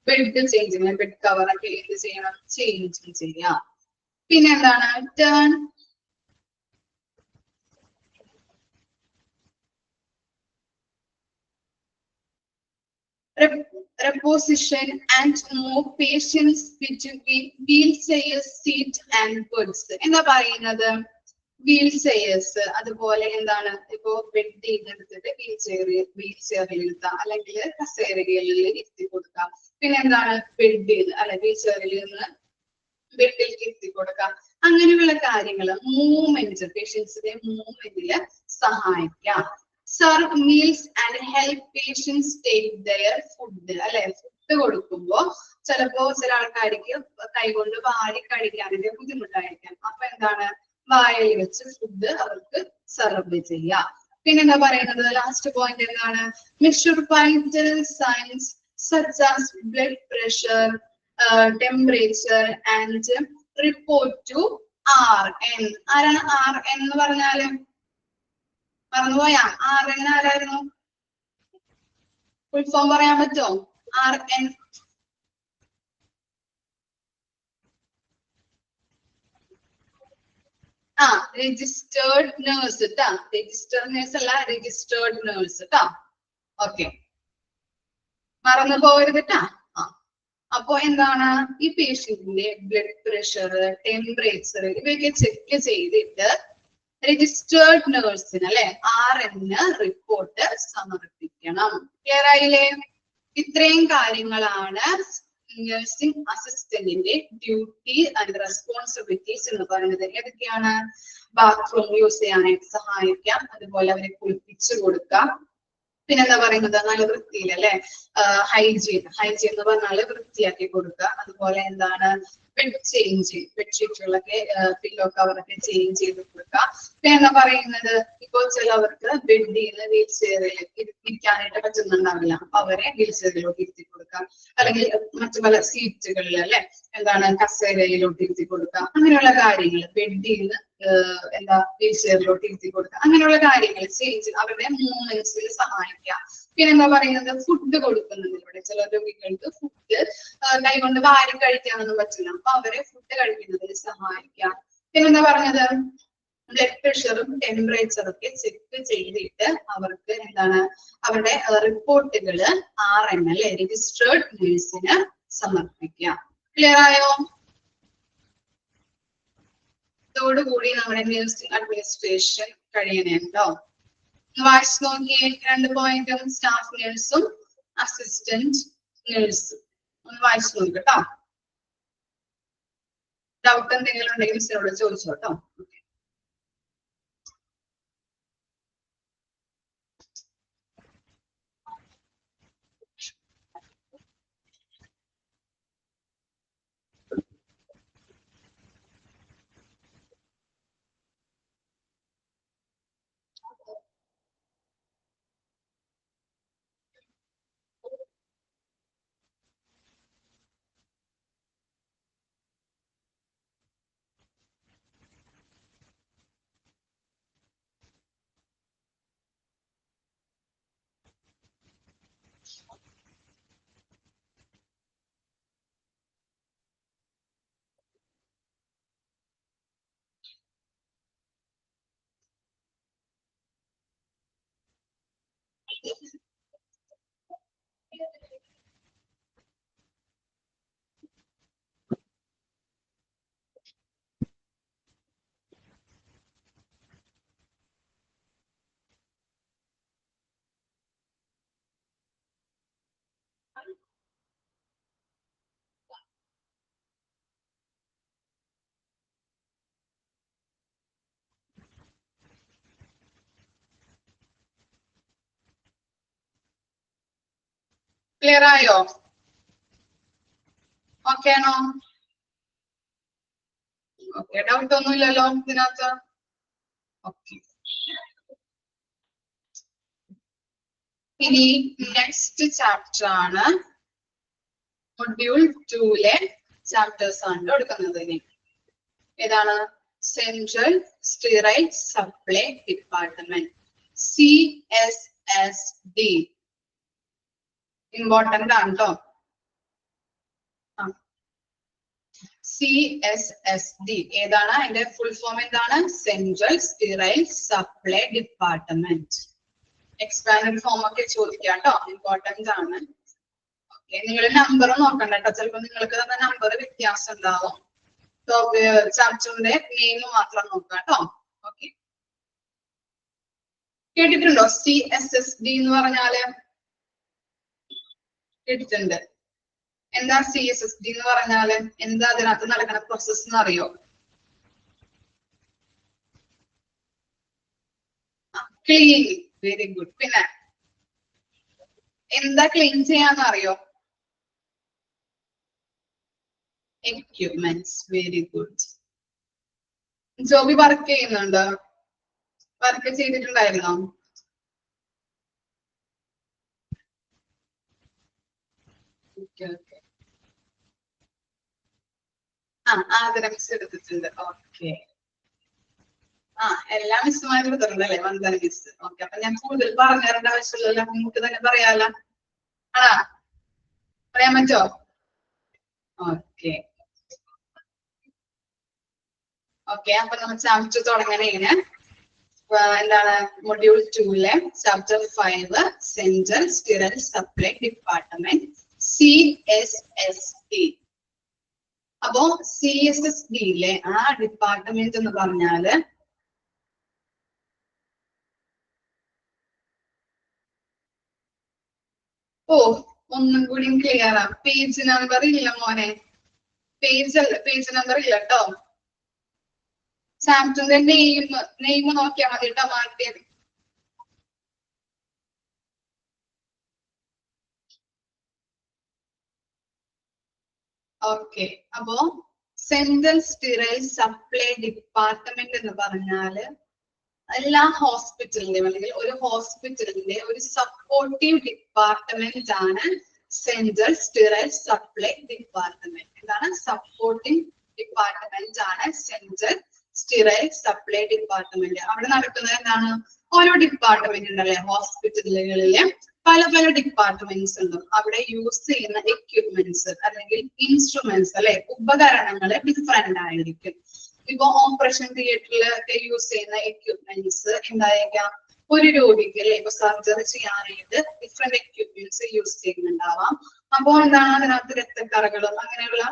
ബെഡ് ചേഞ്ചിങ്, ബെഡ് കവറൊക്കെ എന്ത് ചെയ്യണം? ചേഞ്ച് ചെയ്യാം. പിന്നെ എന്താണ്? Turn reposition and move patients between wheelchairs, seat and beds. എന്താ പറയുന്നത്? വീൽ ചെയർസ്, അതുപോലെ എന്താണ്? ഇപ്പോ ബെഡ് ചെയ്തെടുത്തിട്ട് വീൽ ചെയറിൽ ഇരുത്താം, അല്ലെങ്കിൽ കസേരകളിൽ ഇരുത്തി കൊടുക്കാം. പിന്നെ എന്താണ്? ബെഡിൽ അല്ലെ വീൽ ചെയറിൽ നിന്ന് ബെഡിലേക്ക് ഇരുത്തി കൊടുക്കാം. അങ്ങനെയുള്ള കാര്യങ്ങള് മൂവ്മെന്റ്, പേഷ്യൻസിന്റെ മൂവ്മെന്റില് സഹായിക്കാം. Serve meals and help patients take their food അല്ലെ. ഫുഡ് കൊടുക്കുമ്പോ ചിലപ്പോ ചില ആൾക്കാർക്ക് കൈകൊണ്ട് വാരി കഴിക്കാനൊക്കെ ബുദ്ധിമുട്ടായിരിക്കാം. അപ്പൊ എന്താണ്? വായിൽ വെച്ച് ഫുഡ് അവർക്ക് സെർവ് ചെയ്യാം. പിന്നെന്താ പറയുന്നത്? ലാസ്റ്റ് പോയിന്റ് എന്താണ്? Measure vital signs such as blood pressure, temperature and report to RN. ആരാണ് RN എന്ന് പറഞ്ഞാല്? മറന്നുപോയാ? RN ആരായിരുന്നു? ഫുൾ ഫോം പറയാൻ പറ്റുമോ? RN രജിസ്റ്റേർഡ് നേഴ്സ് ട്ടാ. രജിസ്റ്റേർഡ് നേഴ്സ് അല്ല, രജിസ്റ്റേർഡ് നേഴ്സ് ട്ടാ. ഓക്കെ, മറന്നു പോകരുത് ട്ടാ. അപ്പൊ എന്താണ്? ഈ പേഷ്യന്റിന്റെ ബ്ലഡ് പ്രഷർ, ടെമ്പറേച്ചർ ഇവയൊക്കെ ചെക്ക് ചെയ്തിട്ട് രജിസ്റ്റേർഡ് നേഴ്സിന് അല്ലെ RN റിപ്പോർട്ട് സമർപ്പിക്കണം. ക്ലിയർ ആയില്ലേ? ഇത്രയും കാര്യങ്ങളാണ് നഴ്സിംഗ് അസിസ്റ്റന്റിന്റെ ഡ്യൂട്ടി ആൻഡ് റെസ്പോൺസിബിലിറ്റീസ് എന്ന് പറയുന്നത്. ഏതൊക്കെയാണ്? ബാത്റൂം യൂസ് ചെയ്യാനായിട്ട് സഹായിക്കാം, അതുപോലെ അവരെ കുളിപ്പിച്ചു കൊടുക്കാം, പിന്നെന്താ പറയുന്നത് നല്ല വൃത്തിയിൽ അല്ലെ, ഹൈജീൻ എന്ന് പറഞ്ഞാല് വൃത്തിയാക്കി കൊടുക്കുക. അതുപോലെ എന്താണ് ബെഡ് ചേഞ്ച്, ബെഡ്ഷീറ്റുകളൊക്കെ പില്ലോ കവറൊക്കെ ചേഞ്ച് ചെയ്ത് കൊടുക്കുക. പിന്നെ എന്താ പറയുന്നത്, ഇപ്പോൾ ചിലവർക്ക് ബെഡിൽ നിന്ന് വീൽ ചെയറിൽ ഇരിക്കാനായിട്ട് പറ്റുന്നുണ്ടാവില്ല, അപ്പൊ അവരെ വീൽ ചെയറിലോട്ട് ഇരുത്തി കൊടുക്കാം. അല്ലെങ്കിൽ മറ്റു പല സീറ്റുകളിൽ അല്ലെ എന്താണ് കസേരയിലോട്ട് ഇരുത്തി കൊടുക്കുക. അങ്ങനെയുള്ള കാര്യങ്ങൾ ബെഡിൽ നിന്ന് എന്താ വീൽ ചെയറിലോട്ട് ഇരുത്തി കൊടുക്കുക. അങ്ങനെയുള്ള കാര്യങ്ങൾ ചേഞ്ച് അവരുടെ മൂവ്മെന്റ്സിൽ സഹായിക്കാം. പിന്നെ എന്താ പറയുന്നത്, ഫുഡ് കൊടുക്കുന്നുണ്ട്. ഇവിടെ ചില രോഗികൾക്ക് ഫുഡ് കൈകൊണ്ട് വാരി കഴിക്കാനൊന്നും പറ്റില്ല, അപ്പൊ അവരെ ഫുഡ് കഴിക്കുന്നതിൽ സഹായിക്കാം. പിന്നെന്താ പറഞ്ഞത്, ബ്ലഡ് പ്രഷറും ടെമ്പറേച്ചറും ഒക്കെ ചെക്ക് ചെയ്തിട്ട് അവർക്ക് എന്താണ് അവരുടെ റിപ്പോർട്ടുകള് RN അല്ലെ രജിസ്റ്റേർഡ് നേഴ്സിന് സമർപ്പിക്കാം. ക്ലിയർ ആയോ? ഇതോടുകൂടി നമ്മുടെ നഴ്സിംഗ് അഡ്മിനിസ്ട്രേഷൻ കഴിയണേട്ടോ. വായിച്ചു നോക്കിയേ 2 പോയിന്റും, സ്റ്റാഫ് നേഴ്സും അസിസ്റ്റന്റ് നേഴ്സും. ഒന്ന് വായിച്ചു നോക്കട്ടോ. ഡൗട്ട് എന്തെങ്കിലും ഉണ്ടെങ്കിൽ മിസ്സിനോട് ചോദിച്ചോട്ടോ. ക്ലിയർ ആയോ? ഓക്കെ ആണോ? ഓക്കെ, ഡൗട്ട് ഒന്നുമില്ലല്ലോ ഇതിനകത്ത്? ഓക്കെ, ഇനി നെക്സ്റ്റ് ചാപ്റ്റർ ആണ് മൊഡ്യൂൾ 2-ലെ ചാപ്റ്റേഴ്സ് ആണ് എടുക്കുന്നത്. ഇനി ഏതാണ്? Central sterile supply department, CSSD. Important ആണ് കേട്ടോ. CSSD ഏതാണ്? അതിന്റെ ഫുൾ ഫോം എന്താണ്? Central sterile supply department. Expanded form ഒക്കെ ചോദിക്കാം കേട്ടോ, ഇമ്പോർട്ടന്റ് ആണ്. ഓക്കെ, നിങ്ങൾ നമ്പർ നോക്കണ്ട കേട്ടോ, ചിലപ്പോൾ നിങ്ങൾക്ക് തന്നെ നമ്പർ വ്യത്യാസം ഉണ്ടാവും. ചാപ്റ്ററിന്റെ നെയിം മാത്രം നോക്കാം കേട്ടോ. ഓക്കെ, കേട്ടിട്ടുണ്ടോ CSSD എന്ന് പറഞ്ഞാല്? കേട്ടിട്ടുണ്ട്. എന്താ CSSD എന്ന് പറഞ്ഞാല്? എന്താ അതിനകത്ത് നടക്കുന്ന പ്രോസസ് എന്ന് അറിയോ? ക്ലീൻ. Very good. പിന്നെ എന്താ ക്ലീൻ ചെയ്യാന്ന് അറിയോ? Equipments. Very good. Joby work ചെയ്യുന്നുണ്ടോ? വർക്ക് ചെയ്തിട്ടുണ്ടായിരുന്നോ? Okay okay. ആദര മിസ് എടുത്തിട്ടുണ്ട്. ഓക്കെ, എല്ലാ മിസ്സുമാരും എടുത്തിട്ടുണ്ട് അല്ലെ? വന്ദന മിസ്. ഓക്കെ, അപ്പൊ ഞാൻ കൂടുതൽ പറഞ്ഞു തരേണ്ട ആവശ്യമില്ലല്ലോ, നിങ്ങൾക്ക് തന്നെ പറയാലോ. പറയാൻ പറ്റോ? ഓക്കെ ഓക്കെ, അപ്പൊ നമ്മൾ ചാപ്റ്റർ തുടങ്ങണേന് എന്താണ് മൊഡ്യൂൾ 2-ലെ chapter 5 central sterile supply department, CSSD. അപ്പോ CSSD-ലെ ആ ഡിപ്പാർട്ട്മെന്റ് എന്ന് പറഞ്ഞാല് ഒന്നും കൂടി ക്ലിയർ ആ. പേജ് നമ്പർ ഇല്ല മോനെ, പേജ് നമ്പർ ഇല്ല കേട്ടോ. ചാപ്റ്ററിന്റെ നെയിം നോക്കിയാൽ മതി കേട്ടോ. മാറ്റിയത് ഓക്കെ, അപ്പോ സെൻട്രൽ സ്റ്റീറൈൽ സപ്ലൈ ഡിപ്പാർട്ട്മെന്റ് എന്ന് പറഞ്ഞാല് എല്ലാ ഹോസ്പിറ്റലിന്റെയും അല്ലെങ്കിൽ ഒരു ഹോസ്പിറ്റലിന്റെ ഒരു സപ്പോർട്ടീവ് ഡിപ്പാർട്ട്മെന്റ് ആണ് സെൻട്രൽ സ്റ്റീറൈൽ സപ്ലൈ ഡിപ്പാർട്ട്മെന്റ്. എന്താണ്? സപ്പോർട്ടിംഗ് ഡിപ്പാർട്ട്മെന്റ് ആണ് സെൻട്രൽ സ്റ്റീറൈൽ സപ്ലൈ ഡിപ്പാർട്ട്മെന്റ്. അവിടെ നടക്കുന്നത് എന്താണ്? ഓരോ ഡിപ്പാർട്ട്മെന്റ് ഉണ്ടല്ലേ, ഹോസ്പിറ്റലുകളിലെ പല പല ഡിപ്പാർട്ട്മെന്റ്സ് ഉണ്ട്. അവിടെ യൂസ് ചെയ്യുന്ന എക്യുപ്മെന്റ്സ് അല്ലെങ്കിൽ ഇൻസ്ട്രുമെന്റ്സ് അല്ലെ, ഉപകരണങ്ങൾ ഡിഫറെന്റ് ആയിരിക്കും. ഇപ്പൊ ഓപ്പറേഷൻ തിയേറ്ററിലൊക്കെ യൂസ് ചെയ്യുന്ന എക്യുപ്മെന്റ്സ് എന്തായിരിക്കാം? ഒരു രോഗിക്ക് അല്ലെ ഇപ്പൊ സർജറി ചെയ്യാനായിട്ട് ഡിഫറെന്റ് എക്യുപ്മെന്റ്സ് യൂസ് ചെയ്യുന്നുണ്ടാവാം. അപ്പോൾ എന്താണ്? അതിനകത്ത് രക്തക്കറകളും അങ്ങനെയുള്ള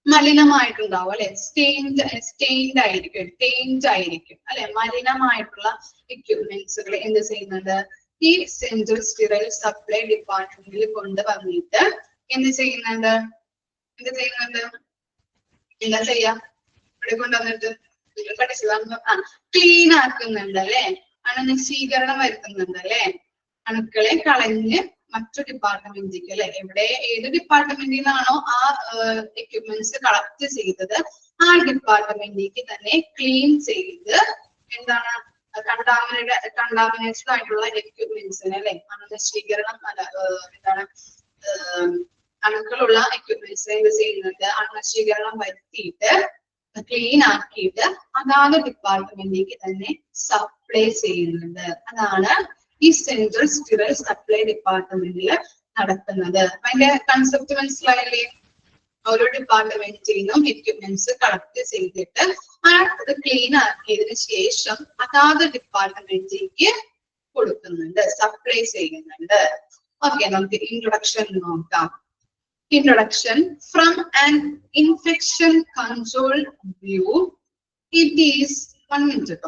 മലിനമായിട്ടുണ്ടാവും അല്ലെ, സ്റ്റെയിൻഡ് ആയിരിക്കും അല്ലെ, മലിനമായിട്ടുള്ള എക്യുപ്മെന്റ്സുകൾ എന്ത് ചെയ്യുന്നുണ്ട്? ഈ സെൻട്രൽ സ്റ്റീറൈൽ സപ്ലൈ ഡിപ്പാർട്ട്മെന്റിൽ കൊണ്ടുവന്നിട്ട് എന്ത് ചെയ്യുന്നുണ്ട്? എന്താ ചെയ്യാ? ഇവിടെ കൊണ്ടുവന്നിട്ട് പഠിച്ചതാണ്, ക്ലീൻ ആക്കുന്നുണ്ട് അല്ലെ, അണുനശീകരണം വരുത്തുന്നുണ്ട് അല്ലെ, അണുക്കളെ കളഞ്ഞ് മറ്റു ഡിപ്പാർട്ട്മെന്റിലേക്ക് അല്ലെ, എവിടെ ഏത് ഡിപ്പാർട്ട്മെന്റിൽ നിന്നാണോ ആ എക്യുപ്മെന്റ്സ് കളക്ട് ചെയ്തത് ആ ഡിപ്പാർട്ട്മെന്റിലേക്ക് തന്നെ ക്ലീൻ ചെയ്ത് എന്താണ് കണ്ടാമിനേറ്റഡ് ആയിട്ടുള്ള എക്യുപ്മെന്റ്സിനെ അല്ലെ, അണുനശീകരണം എന്താണ് അണുക്കളുള്ള എക്യുപ്മെന്റ്സിനെ എന്ത് ചെയ്യുന്നുണ്ട്? അണുനശീകരണം വരുത്തിയിട്ട് ക്ലീൻ ആക്കിയിട്ട് അതാത് ഡിപ്പാർട്ട്മെന്റിലേക്ക് തന്നെ സപ്ലൈ ചെയ്യുന്നുണ്ട്. അതാണ് ഈ സെൻട്രൽ സ്റ്റീറൈൽ സപ്ലൈ ഡിപ്പാർട്ട്മെന്റിൽ നടക്കുന്നത്. അതിന്റെ കൺസെപ്റ്റ് മനസ്സിലായില്ലേ? ഓരോ ഡിപ്പാർട്ട്മെന്റിൽ നിന്നും എക്യുപ്മെന്റ്സ് കളക്ട് ചെയ്തിട്ട് അത് ക്ലീൻ ആക്കിയതിനു ശേഷം അതാത് ഡിപ്പാർട്ട്മെന്റിലേക്ക് കൊടുക്കുന്നുണ്ട്, സപ്ലൈ ചെയ്യുന്നുണ്ട്. ഓക്കെ, നമുക്ക് ഇൻട്രൊഡക്ഷൻ നോക്കാം. Introduction. From an infection control view, it is 1 minute.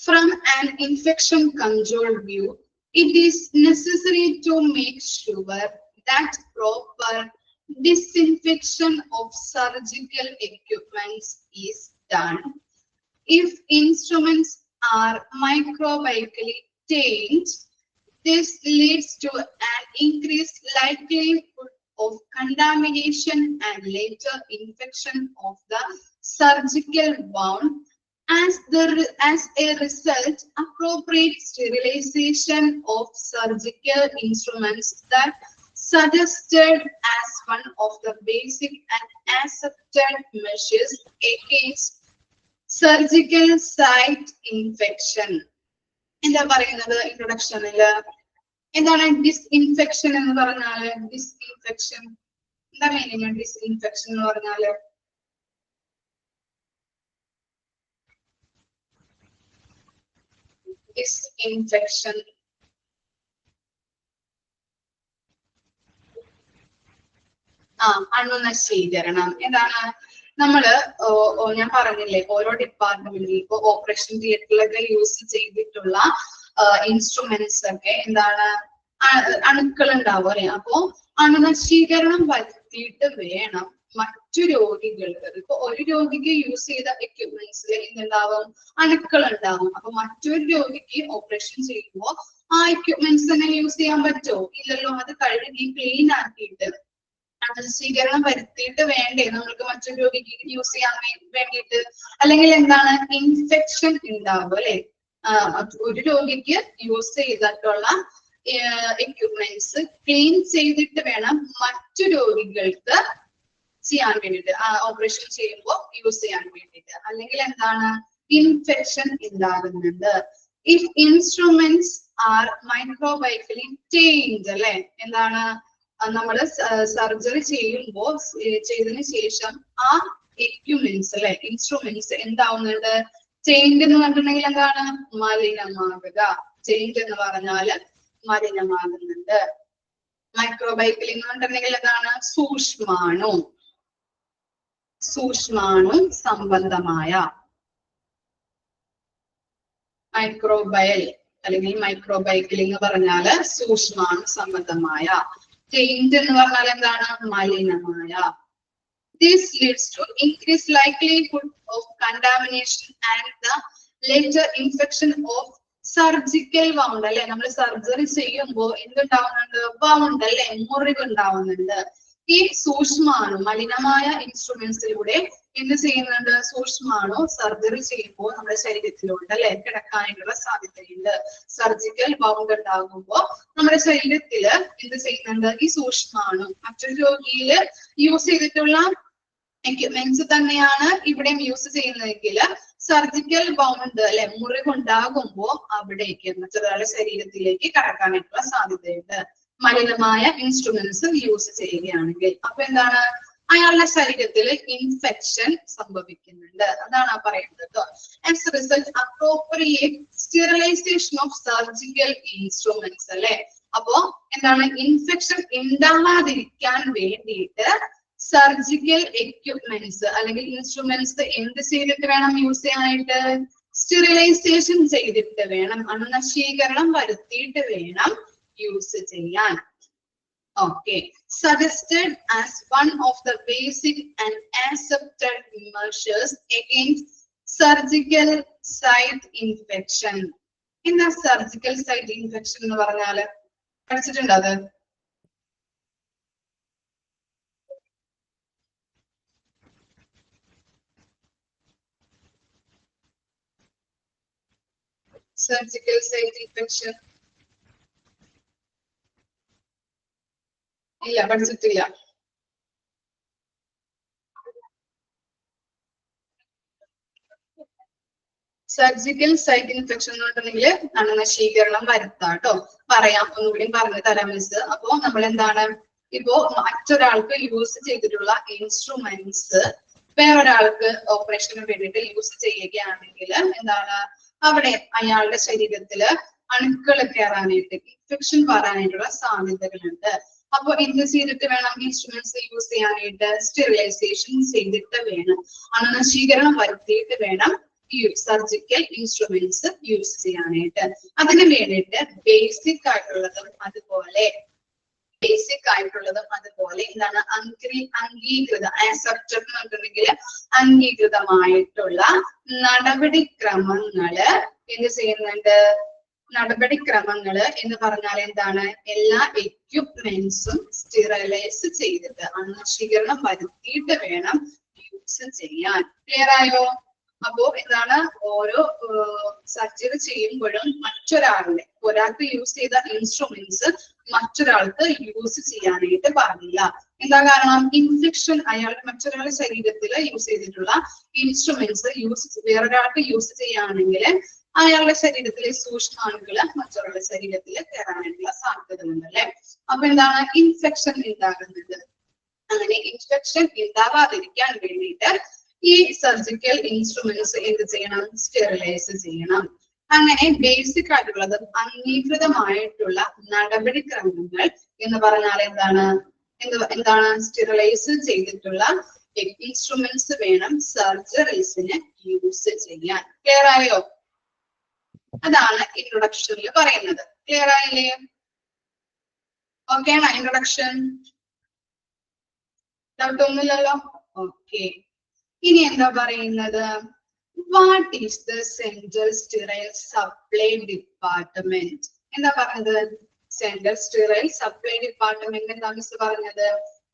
From an infection control view, it is necessary to make sure that proper disinfection of surgical equipments is done. If instruments are microbially tainted, this leads to an increased likelihood of contamination and later infection of the surgical wound. As a result, appropriate sterilization of surgical instruments that suggested as one of the basic and accepted measures against surgical site infection. എന്താ പറയുന്നത് ഇൻട്രൊഡക്ഷനില്? എന്താണ് ഡിസ്ഇൻഫെക്ഷൻ എന്ന് പറഞ്ഞാല്? ഡിസ്ഇൻഫെക്ഷൻ എന്താ മീനിങ്? ഡിസ്ഇൻഫെക്ഷൻ എന്ന് പറഞ്ഞാല് ഡിസ്ഇൻഫെക്ഷൻ അണുനശീകരണം. എന്താണ്? നമ്മള് ഞാൻ പറഞ്ഞില്ലേ, ഓരോ ഡിപ്പാർട്ട്മെന്റിൽ ഇപ്പൊ ഓപ്പറേഷൻ തിയേറ്ററിലൊക്കെ യൂസ് ചെയ്തിട്ടുള്ള ഇൻസ്ട്രുമെന്റ്സ് ഒക്കെ എന്താണ്? അണുക്കൾ ഉണ്ടാവും അല്ലെ. അപ്പോ അണുനശീകരണം വരുത്തിയിട്ട് വേണം മറ്റു രോഗികൾക്ക്, ഇപ്പൊ ഒരു രോഗിക്ക് യൂസ് ചെയ്ത എക്യുപ്മെന്റ്സിൽ എന്തുണ്ടാവും? അണുക്കൾ ഉണ്ടാവും. അപ്പൊ മറ്റൊരു രോഗിക്ക് ഓപ്പറേഷൻ ചെയ്യുമ്പോൾ ആ എക്യുപ്മെന്റ്സ് തന്നെ യൂസ് ചെയ്യാൻ പറ്റുമോ? ഇല്ലല്ലോ. അത് കഴുകി ക്ലീൻ ആക്കിയിട്ട് അണുനശീകരണം വരുത്തിയിട്ട് വേണ്ടേ നമ്മൾക്ക് മറ്റൊരു രോഗിക്ക് യൂസ് ചെയ്യാൻ വേണ്ടിയിട്ട്? അല്ലെങ്കിൽ എന്താണ്? ഇൻഫെക്ഷൻ ഉണ്ടാവും അല്ലെ. ഒരു രോഗിക്ക് യൂസ് ചെയ്തിട്ടുള്ള എക്യുപ്മെന്റ്സ് ക്ലീൻ ചെയ്തിട്ട് വേണം മറ്റു രോഗികൾക്ക് ചെയ്യാൻ വേണ്ടിയിട്ട്, ഓപ്പറേഷൻ ചെയ്യുമ്പോൾ യൂസ് ചെയ്യാൻ വേണ്ടിയിട്ട്. അല്ലെങ്കിൽ എന്താണ്? ഇൻഫെക്ഷൻ ഉണ്ടാകുന്നുണ്ട്. ഇഫ് ഇൻസ്ട്രുമെന്റ്സ് ആർ മൈക്രോബൈക്കലി ടൈൻഡ് അല്ലെ, എന്താണ്? നമ്മള് സർജറി ചെയ്യുമ്പോൾ ചെയ്തതിനു ശേഷം ആ എക്യുപ്മെന്റ്സ് അല്ലെ, ഇൻസ്ട്രുമെന്റ്സ് എന്താവുന്നുണ്ട്? ചെയിൻഡ് എന്ന് പറഞ്ഞിട്ടുണ്ടെങ്കിൽ എന്താണ്? മലിനമാകുക. ചെയിൻഡ് എന്ന് പറഞ്ഞാല് മലിനമാകുന്നുണ്ട്. മൈക്രോബൈക്കലി എന്ന് പറഞ്ഞിട്ടുണ്ടെങ്കിൽ എന്താണ്? സൂക്ഷ്മാണു സംബന്ധമായ മൈക്രോബയൽ അല്ലെങ്കിൽ മൈക്രോബൈക്കലി എന്ന് പറഞ്ഞാല് സൂക്ഷ്മാണു സംബന്ധമായ. ചെയിൻഡ് എന്ന് പറഞ്ഞാൽ എന്താണ്? മലിനമായ. This leads to increased likelihood of contamination and the later infection of surgical wound അല്ലെ. നമ്മൾ സർജറി ചെയ്യുമ്പോൾ എന്തുണ്ടാവുന്നുണ്ട്? വൗണ്ട് അല്ലെ, മുറിവ് ഉണ്ടാവുന്നുണ്ട്. ഈ സൂക്ഷ്മാണു മലിനമായ ഇൻസ്ട്രുമെന്റ്സിലൂടെ എന്ത് ചെയ്യുന്നുണ്ട്? സൂക്ഷ്മാണു സർജറി ചെയ്യുമ്പോൾ നമ്മുടെ ശരീരത്തിലോട്ട് അല്ലെ കിടക്കാനായിട്ടുള്ള സാധ്യതയുണ്ട്. സർജിക്കൽ വൗണ്ട് ഉണ്ടാകുമ്പോൾ നമ്മുടെ ശരീരത്തില് എന്ത് ചെയ്യുന്നുണ്ട്? ഈ സൂക്ഷ്മാണു മറ്റൊരു രോഗിയില് യൂസ് ചെയ്തിട്ടുള്ള എക്യുപ്മെന്റ്സ് തന്നെയാണ് ഇവിടെയും യൂസ് ചെയ്യുന്നതെങ്കിൽ സർജിക്കൽ ബൗണ്ട് അല്ലെ മുറിവുണ്ടാകുമ്പോ അവിടേക്ക് മറ്റൊരാളുടെ ശരീരത്തിലേക്ക് കടക്കാനായിട്ടുള്ള സാധ്യതയുണ്ട് മലിനമായ ഇൻസ്ട്രുമെന്റ്സ് യൂസ് ചെയ്യുകയാണെങ്കിൽ. അപ്പൊ എന്താണ്? അയാളുടെ ശരീരത്തിൽ ഇൻഫെക്ഷൻ സംഭവിക്കുന്നുണ്ട്. അതാണ് പറയുന്നത് കേട്ടോ. As a result appropriate sterilisation of surgical instruments അല്ലെ. അപ്പോ എന്താണ്? ഇൻഫെക്ഷൻ ഉണ്ടാവാതിരിക്കാൻ വേണ്ടിയിട്ട് സർജിക്കൽ എക്യുപ്മെന്റ്സ് അല്ലെങ്കിൽ ഇൻസ്ട്രുമെന്റ്സ് എന്ത് ചെയ്തിട്ട് വേണം യൂസ് ചെയ്യാനായിട്ട്? സ്റ്റെറിലൈസേഷൻ ചെയ്തിട്ട് വേണം, അണുനശീകരണം വരുത്തിയിട്ട് വേണം യൂസ് ചെയ്യാൻ. Okay, suggested as one of the basic and accepted measures against surgical site infection. എന്താ സർജിക്കൽ സൈറ്റ് ഇൻഫെക്ഷൻ എന്ന് പറഞ്ഞാല്? പഠിച്ചിട്ടുണ്ടോ അത്? സർജിക്കൽ സൈറ്റ് ഇൻഫെക്ഷൻ ഇല്ല, പഠിച്ചിട്ടില്ല. സർജിക്കൽ സൈറ്റ് ഇൻഫെക്ഷൻ എന്ന് പറഞ്ഞിട്ടുണ്ടെങ്കിൽ അണുനശീകരണം വരുത്താട്ടോ. പറയാം, ഒന്നുകൂടി പറഞ്ഞു തരാം മിസ്. അപ്പോ നമ്മൾ എന്താണ്, ഇപ്പോ മറ്റൊരാൾക്ക് യൂസ് ചെയ്തിട്ടുള്ള ഇൻസ്ട്രുമെന്റ്സ് വേറൊരാൾക്ക് ഓപ്പറേഷന് വേണ്ടിയിട്ട് യൂസ് ചെയ്യുകയാണെങ്കിൽ എന്താണ്, അവിടെ അയാളുടെ ശരീരത്തില് അണുക്കൾ കയറാനായിട്ട് ഇൻഫെക്ഷൻ വരാനായിട്ടുള്ള സാധ്യതകളുണ്ട്. അപ്പൊ എന്ത് ചെയ്തിട്ട് വേണം ഇൻസ്ട്രുമെന്റ്സ് യൂസ് ചെയ്യാനായിട്ട്? സ്റ്റെറിലൈസേഷൻ ചെയ്തിട്ട് വേണം, അണുനശീകരണം വരുത്തിയിട്ട് വേണം സർജിക്കൽ ഇൻസ്ട്രുമെന്റ്സ് യൂസ് ചെയ്യാനായിട്ട്. അതിന് വേണ്ടിയിട്ട് ബേസിക് ആയിട്ടുള്ളതും അതുപോലെ എന്താണ് അംഗീകൃത ആക്സെപ്റ്റഡ് എന്ന് പറഞ്ഞിട്ടുണ്ടെങ്കിൽ അംഗീകൃതമായിട്ടുള്ള നടപടിക്രമങ്ങള് എന്ത് ചെയ്യുന്നുണ്ട്? നടപടിക്രമങ്ങള് എന്ന് പറഞ്ഞാൽ എന്താണ്? എല്ലാ എക്യുപ്മെന്റ്സും സ്റ്റെറിലൈസ് ചെയ്തിട്ട് അണുനശീകരണം വരുത്തിയിട്ട് വേണം യൂസ് ചെയ്യാൻ. ക്ലിയർ ആയോ? അപ്പോ എന്താണ്, ഓരോ സർജറി ചെയ്യുമ്പോഴും ഒരാൾക്ക് യൂസ് ചെയ്ത ഇൻസ്ട്രുമെന്റ്സ് മറ്റൊരാൾക്ക് യൂസ് ചെയ്യാനായിട്ട് പാടില്ല. എന്താ കാരണം? ഇൻഫെക്ഷൻ മറ്റൊരാളുടെ ശരീരത്തിൽ യൂസ് ചെയ്തിട്ടുള്ള ഇൻസ്ട്രുമെന്റ്സ് വേറൊരാൾക്ക് യൂസ് ചെയ്യുകയാണെങ്കിൽ അയാളുടെ ശരീരത്തിലെ സൂക്ഷ്മാണുക്കള് മറ്റൊരാളുടെ ശരീരത്തിൽ കയറാനായിട്ടുള്ള സാധ്യതകളുണ്ട് അല്ലെ. അപ്പൊ എന്താണ്? ഇൻഫെക്ഷൻ ഉണ്ടാകുന്നത്. അങ്ങനെ ഇൻഫെക്ഷൻ ഉണ്ടാവാതിരിക്കാൻ വേണ്ടിയിട്ട് ഈ സർജിക്കൽ ഇൻസ്ട്രുമെന്റ്സ് എന്ത് ചെയ്യണം? സ്റ്റെറിലൈസ് ചെയ്യണം. അങ്ങനെ ബേസിക് ആയിട്ടുള്ളതും അംഗീകൃതമായിട്ടുള്ള നടപടിക്രമങ്ങൾ എന്ന് പറഞ്ഞാൽ എന്താണ് സ്റ്റെറിലൈസ് ചെയ്തിട്ടുള്ള ഇൻസ്ട്രുമെന്റ്സ് വേണം സർജറീസിന് യൂസ് ചെയ്യാൻ. ക്ലിയർ ആയോ? അതാണ് ഇൻട്രൊഡക്ഷനിൽ പറയുന്നത്. ക്ലിയർ ആയില്ലേ? ഓക്കെ ആണോ ഇൻട്രൊഡക്ഷൻ? ഡൗട്ട് ഒന്നുമില്ലല്ലോ? ഓക്കെ. ഇനി എന്താ പറയുന്നത്? What is the central sterile supply department? എന്താ പറഞ്ഞത്? സെൻട്രൽ സ്റ്റെറൈൽ സപ്ലൈ ഡിപ്പാർട്ട്മെന്റ് എന്താ മിസ് പറഞ്ഞത്?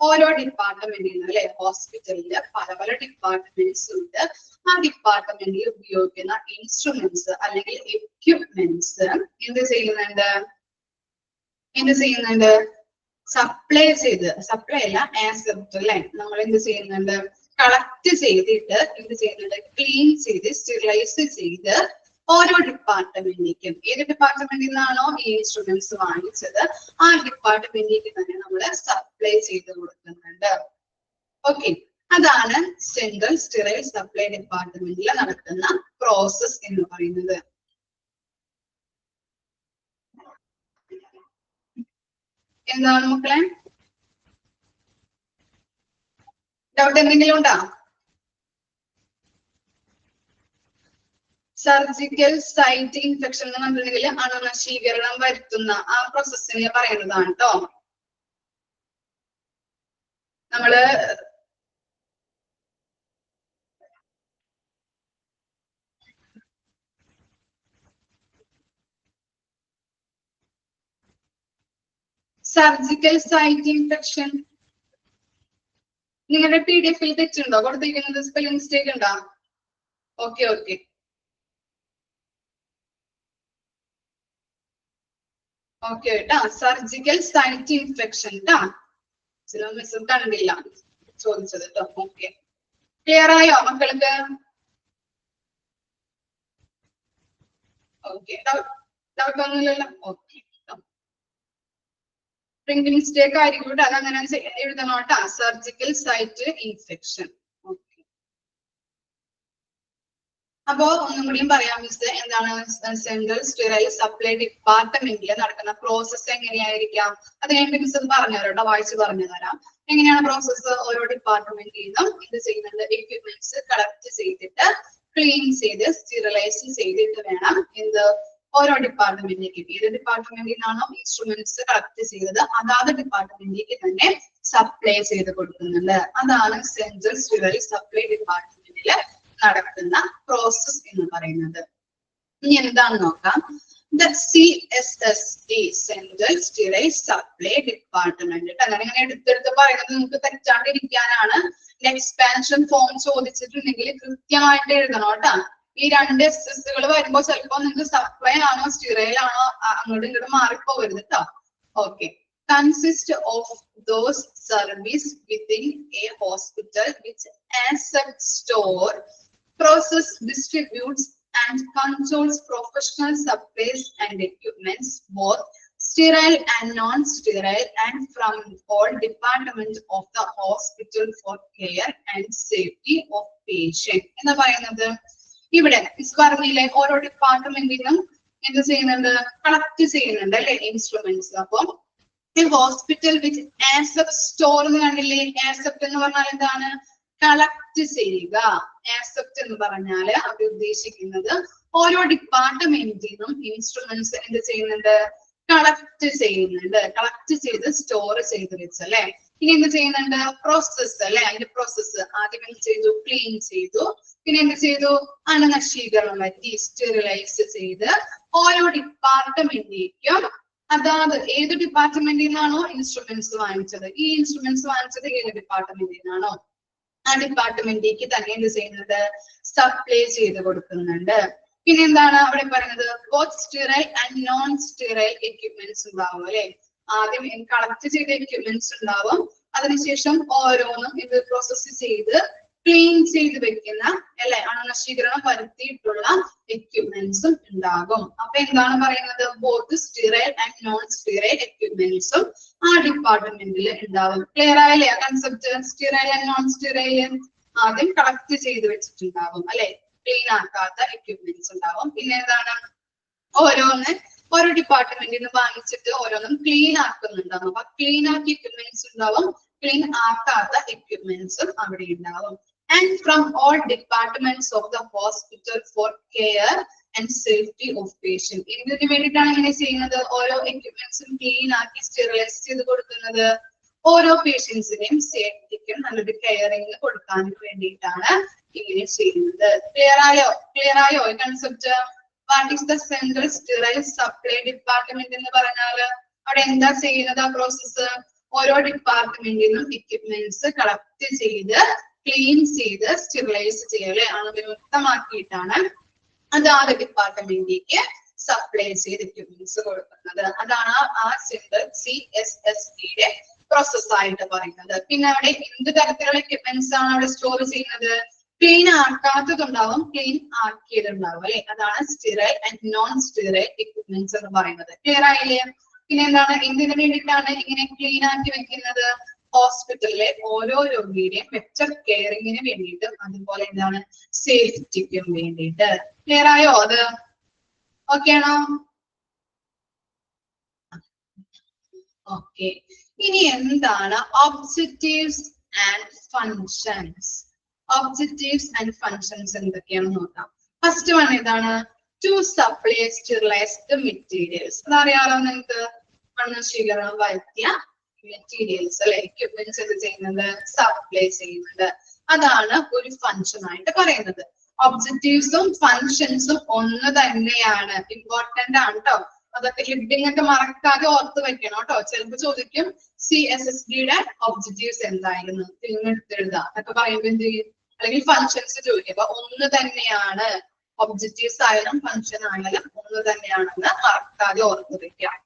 ഓരോ ഡിപ്പാർട്ട്മെന്റിനും അല്ലെ, ഹോസ്പിറ്റലില് പല പല ഡിപ്പാർട്ട്മെന്റ്സ് ഉണ്ട്. ആ ഡിപ്പാർട്ട്മെന്റിൽ ഉപയോഗിക്കുന്ന ഇൻസ്ട്രുമെന്റ്സ് അല്ലെങ്കിൽ എക്യുപ്മെന്റ്സ് എന്ത് ചെയ്യുന്നുണ്ട്? സപ്ലൈ അല്ല, ആക്സെപ്റ്റ് അല്ലെ. നമ്മൾ എന്ത് ചെയ്യുന്നുണ്ട്? കളക്ട് ചെയ്തിട്ട് എന്ത് ചെയ്യുന്നുണ്ട്? ക്ലീൻ ചെയ്ത് സ്റ്റെറിലൈസ് ചെയ്ത് ഓരോ ഡിപ്പാർട്ട്മെന്റിലേക്കും, ഏത് ഡിപ്പാർട്ട്മെന്റിൽ നിന്നാണോ ഈ ഇൻസ്ട്രുമെന്റ്സ് വാങ്ങിച്ചത് ആ ഡിപ്പാർട്ട്മെന്റിലേക്ക് തന്നെ നമ്മൾ സപ്ലൈ ചെയ്ത് കൊടുക്കുന്നുണ്ട്. ഓക്കെ, അതാണ് സെൻട്രൽ സ്റ്റെറൈൽ സപ്ലൈ ഡിപ്പാർട്ട്മെന്റിൽ നടക്കുന്ന പ്രോസസ് എന്ന് പറയുന്നത്. എന്താണ് മക്കളെ? ഡൗട്ട് എന്തെങ്കിലും ഉണ്ടോ? സർജിക്കൽ സൈറ്റ് ഇൻഫെക്ഷൻ എന്ന് പറഞ്ഞിട്ടുണ്ടെങ്കിൽ അണുനശീകരണം വരുത്തുന്ന ആ പ്രോസസ്സിനെ പറയുന്നതാണ് കേട്ടോ. നമ്മള് സർജിക്കൽ സൈറ്റ് ഇൻഫെക്ഷൻ. നിങ്ങളുടെ PDF-ൽ തെറ്റുണ്ടോ? കൊടുത്തിരിക്കുന്നത് സ്പെല്ലിംഗ് മിസ്റ്റേക്ക് ഉണ്ടോ? ഓക്കെ ഓക്കെ ഓക്കെ കേട്ടാ. സർജിക്കൽ സൈറ്റ് ഇൻഫെക്ഷൻ ട്ടാ. ചില മിസ് കണ്ടില്ല ചോദിച്ചത് കേട്ടോ. ഓക്കെ, ക്ലിയർ ആയോ മക്കൾക്ക്? ഓക്കെ, ഡൗട്ട് ഒന്നുമില്ലല്ലോ. ഓക്കെ, പ്രിന്റ് മിസ്റ്റേക്ക് ആയിരിക്കും കേട്ടോ. അതങ്ങനെ എഴുതണോട്ടാ. Surgical site infection. ഓക്കെ, അപ്പോ ഒന്നും കൂടിയും പറയാം മിസ്. എന്താണ് സെൻട്രൽ സ്റ്റെറൈൽ സപ്ലൈ ഡിപ്പാർട്ട്മെന്റിൽ നടക്കുന്ന പ്രോസസ്സ് എങ്ങനെയായിരിക്കാം? അത് കഴിഞ്ഞിട്ട് മിസ് പറഞ്ഞു തരാം കേട്ടോ, വായിച്ച് പറഞ്ഞു തരാം. എങ്ങനെയാണ് പ്രോസസ്സ്? ഓരോ ഡിപ്പാർട്ട്മെന്റിൽ നിന്നും ഇത് ചെയ്യുന്നത് എക്യുപ്മെന്റ്സ് കളക്ട് ചെയ്തിട്ട് ക്ലീൻ ചെയ്ത് സ്റ്റെറിലൈസ് ചെയ്തിട്ട് വേണം എന്ത് ഓരോ ഡിപ്പാർട്ട്മെന്റിലേക്ക്, ഏത് ഡിപ്പാർട്ട്മെന്റിൽ നിന്നാണോ ഇൻസ്ട്രുമെന്റ്സ് കളക്ട് ചെയ്തത് അതാത് ഡിപ്പാർട്ട്മെന്റിലേക്ക് തന്നെ സപ്ലൈ ചെയ്ത് കൊടുക്കുന്നുണ്ട്. അതാണ് സെൻട്രൽ സ്റ്റെറൈൽ സപ്ലൈ ഡിപ്പാർട്ട്മെന്റിൽ നടക്കുന്ന പ്രോസസ് എന്ന് പറയുന്നത്. ഇനി എന്താണെന്ന് നോക്കാം. The CSSD Central Sterile Supply Department. അങ്ങനെ എടുത്തെടുത്ത് പറയുന്നത് നിങ്ങൾക്ക് തെറ്റാണ്ടിരിക്കാനാണ്. എക്സ്പാൻഷൻ ഫോം ചോദിച്ചിട്ടുണ്ടെങ്കിൽ കൃത്യമായിട്ട് എഴുതണം കേട്ടാ. ഈ രണ്ട് SS-കൾ വരുമ്പോ ചിലപ്പോ നിങ്ങൾക്ക് സപ്ലൈ ആണോ സ്റ്റെറൈൽ ആണോ അങ്ങോട്ടും ഇങ്ങോട്ടും മാറിപ്പോവരുത് കേട്ടോ. Okay, consist of those service within a hospital which accept, store, process, distributes and controls professional supplies and equipments, both sterile and non-sterile, and from all departments of the hospital for care and safety of patient. എന്ന് പറയുന്നത് ഇവിടെ മിസ് പറഞ്ഞില്ലേ, ഓരോ ഡിപ്പാർട്ട്മെന്റിനും എന്ത് ചെയ്യുന്നുണ്ട്? കളക്ട് ചെയ്യുന്നുണ്ട് അല്ലെ ഇൻസ്ട്രുമെന്റ്സ്. അപ്പൊ ഹോസ്പിറ്റൽ വിത്ത് ആസെപ്റ്റ് സ്റ്റോർ എന്ന് കണ്ടില്ലേ? ആസെപ്റ്റ് എന്ന് പറഞ്ഞാൽ എന്താണ്? കളക്ട് ചെയ്യുക. ആസെപ്റ്റ് എന്ന് പറഞ്ഞാൽ അത് ഉദ്ദേശിക്കുന്നത് ഓരോ ഡിപ്പാർട്ട്മെന്റിൽ നിന്നും ഇൻസ്ട്രുമെന്റ്സ് എന്ത് ചെയ്യുന്നുണ്ട്? കളക്ട് ചെയ്യുന്നുണ്ട്. കളക്ട് ചെയ്ത് സ്റ്റോർ ചെയ്ത് വെച്ചല്ലേ. ഇനി എന്ത് ചെയ്യുന്നുണ്ട്? പ്രോസസ് അല്ലെ. അതിന്റെ പ്രോസസ്സ് ആദ്യം എന്ത് ചെയ്തു? ക്ലീൻ ചെയ്തു. പിന്നെ എന്ത് ചെയ്തു? അണുനശീകരണം വരുത്തി സ്റ്റെറിലൈസ് ചെയ്ത് ഓരോ ഡിപ്പാർട്ട്മെന്റിലേക്കും അതാത് ഏത് ഡിപ്പാർട്ട്മെന്റിൽ നിന്നാണോ ഇൻസ്ട്രുമെന്റ്സ് വാങ്ങിച്ചത്, ഈ ഇൻസ്ട്രുമെന്റ്സ് വാങ്ങിച്ചത് ഏത് ഡിപ്പാർട്ട്മെന്റിൽ നിന്നാണോ ആ ഡിപ്പാർട്ട്മെന്റിലേക്ക് തന്നെ എന്ത് ചെയ്യുന്നത്? സപ്ലൈ ചെയ്ത് കൊടുക്കുന്നുണ്ട്. പിന്നെ എന്താണ് അവിടെ പറയുന്നത്? Both sterile and non sterile equipments ഉണ്ടാവും അല്ലെ. ആദ്യം കളക്ട് ചെയ്ത എക്യുപ്മെന്റ്സ് ഉണ്ടാവും, അതിനുശേഷം ഓരോന്നും ഇത് പ്രോസസ് ചെയ്ത് ക്ലീൻ ചെയ്ത് വെക്കുന്ന അല്ലെ അണുനശീകരണം വരുത്തിയിട്ടുള്ള എക്യുപ്മെന്റ്സും ഉണ്ടാകും. അപ്പൊ എന്താണ് പറയുന്നത്? Both sterile and non sterile എക്യുപ്മെന്റ്സും ആ ഡിപ്പാർട്ട്മെന്റിൽ ഉണ്ടാവും. ക്ലിയർ ആയല്ലേ ആ concept? Sterile and non sterile ആദ്യം കളക്ട് ചെയ്ത് വെച്ചിട്ടുണ്ടാവും അല്ലെ, ക്ലീൻ ആക്കാത്ത എക്യുപ്മെന്റ്സ് ഉണ്ടാവും. പിന്നെ എന്താണ്? ഓരോ ഡിപ്പാർട്ട്മെന്റിൽ നിന്ന് വാങ്ങിച്ചിട്ട് ഓരോന്നും ക്ലീൻ ആക്കുന്നുണ്ടാവും. അപ്പൊ ക്ലീൻ ആക്കിയ എക്യുപ്മെന്റ്സ് ഉണ്ടാവും, ക്ലീൻ ആക്കാത്ത എക്യുപ്മെന്റ്സും അവിടെ ഉണ്ടാവും. And from all departments of the hospital for care and safety of patient. ഇതിന് വേണ്ടിയിട്ടാണ് ഇങ്ങനെ ചെയ്യുന്നത്. ഓരോ എക്യുപ്മെന്റ്സും ക്ലീൻ ആക്കി സ്റ്റെറിലൈസ് ചെയ്ത് കൊടുക്കുന്നത് ഓരോ പേഷ്യൻസിനെയും സേഫ്റ്റിക്കും നല്ലൊരു കെയറിങ് കൊടുക്കാൻ വേണ്ടിയിട്ടാണ് ഇങ്ങനെ ചെയ്യുന്നത്. ക്ലിയർ ആയോ ഈ concept? What is the central sterile supply department എന്ന് പറഞ്ഞാല് അവിടെ എന്താ ചെയ്യുന്നത്? ആ പ്രോസസ്സ് ഓരോ ഡിപ്പാർട്ട്മെന്റിൽ നിന്നും എക്യുപ്മെന്റ്സ് കളക്ട് ചെയ്ത് ക്ലീൻ ചെയ്ത് സ്റ്റെറിലൈസ് ചെയ്യല്ലേ അണുവിമുക്തമാക്കിയിട്ടാണ് അതാത് ഡിപ്പാർട്ട്മെന്റിലേക്ക് സപ്ലൈ ചെയ്ത് എക്യുപ്മെന്റ്സ് കൊടുക്കുന്നത്. അതാണ് ആ സെൻട്രൽ CSSD-യുടെ പ്രോസസ് ആയിട്ട് പറയുന്നത്. പിന്നെ അവിടെ എന്ത് തരത്തിലുള്ള എക്യുപ്മെന്റ്സ് ആണ് അവിടെ സ്റ്റോർ ചെയ്യുന്നത്? ക്ലീൻ ആക്കാത്തതുണ്ടാവും, ക്ലീൻ ആക്കിയതുണ്ടാവും അല്ലെ. അതാണ് sterile and non sterile equipments എന്ന് പറയുന്നത്. ക്ലിയർ ആയില്ലേ? പിന്നെ എന്താണ്? എന്തിനു വേണ്ടിയിട്ടാണ് ഇങ്ങനെ ക്ലീൻ ആക്കി വെക്കുന്നത്? ഹോസ്പിറ്റലിലെ ഓരോ രോഗിയുടെയും ബെറ്റർ കെയറിങ്ങിന് വേണ്ടിയിട്ടും അതുപോലെ എന്താണ് സേഫ്റ്റിക്കും വേണ്ടിയിട്ട്. ക്ലിയർ ആയോ അത്? ഓക്കെ ആണോ? ഓക്കെ, ഇനി എന്താണ് objectives and functions? Objectives and functions എന്തൊക്കെയാണെന്ന് നോക്കാം. ഫസ്റ്റ് വൺ ഏതാണ്? To supply sterilized materials. അതറിയാലോ നിങ്ങൾക്ക്, അണുനശീകരണം വരുത്തിയ മെറ്റീരിയൽസ് അല്ലെ എക്യുപ്മെന്റ്സ് എന്ത് ചെയ്യുന്നത്? സപ്ലൈ ചെയ്യുന്നുണ്ട്. അതാണ് ഒരു ഫങ്ഷൻ ആയിട്ട് പറയുന്നത്. ഒബ്ജക്റ്റീവ്സും ഫങ്ഷൻസും ഒന്ന് തന്നെയാണ്, ഇമ്പോർട്ടന്റ് ആണ് കേട്ടോ. അതൊക്കെ ഹെഡിങ് ഒക്കെ മറക്കാതെ ഓർത്ത് വെക്കണം കേട്ടോ. ചിലപ്പോൾ ചോദിക്കും CSSDയുടെ ഒബ്ജക്റ്റീവ്സ് എന്തായിരുന്നു, തിരഞ്ഞെടുത്തെഴുതാം എന്നൊക്കെ പറയുമ്പോൾ എന്ത് ചെയ്യും, അല്ലെങ്കിൽ ഫങ്ഷൻസ് ചോദിക്കും. അപ്പൊ ഒന്ന് തന്നെയാണ്, ഒബ്ജക്റ്റീവ്സ് ആയാലും ഫങ്ഷൻ ആയാലും ഒന്ന് തന്നെയാണെന്ന് മറക്കാതെ ഓർത്ത് വെക്കാം.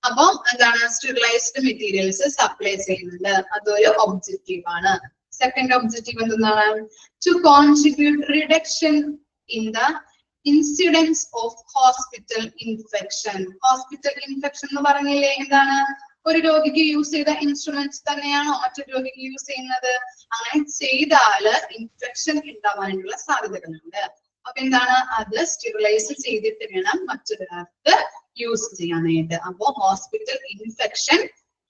അപ്പം എന്താണ്, സ്റ്റെറിലൈസ്ഡ് മെറ്റീരിയൽസ് സപ്ലൈ ചെയ്യുന്നുണ്ട്, അതൊരു ഒബ്ജക്റ്റീവ് ആണ്. സെക്കൻഡ് ഒബ്ജക്റ്റീവ് എന്താണ്, to contribute reduction in the incidence of hospital infection. Hospital infection എന്ന് പറഞ്ഞില്ലേ, എന്താണ്, ഒരു രോഗിക്ക് യൂസ് ചെയ്ത ഇൻസ്ട്രുമെന്റ്സ് തന്നെയാണോ മറ്റൊരു രോഗിക്ക് യൂസ് ചെയ്യുന്നത്? അങ്ങനെ ചെയ്താല് ഇൻഫെക്ഷൻ ഉണ്ടാവാനുള്ള സാധ്യതകളുണ്ട്. അപ്പൊ എന്താണ്, അത് സ്റ്റെറിലൈസ് ചെയ്തിട്ട് വേണം മറ്റൊരാൾക്ക് യൂസ് ചെയ്യാനായിട്ട്. അപ്പോ ഹോസ്പിറ്റൽ ഇൻഫെക്ഷൻ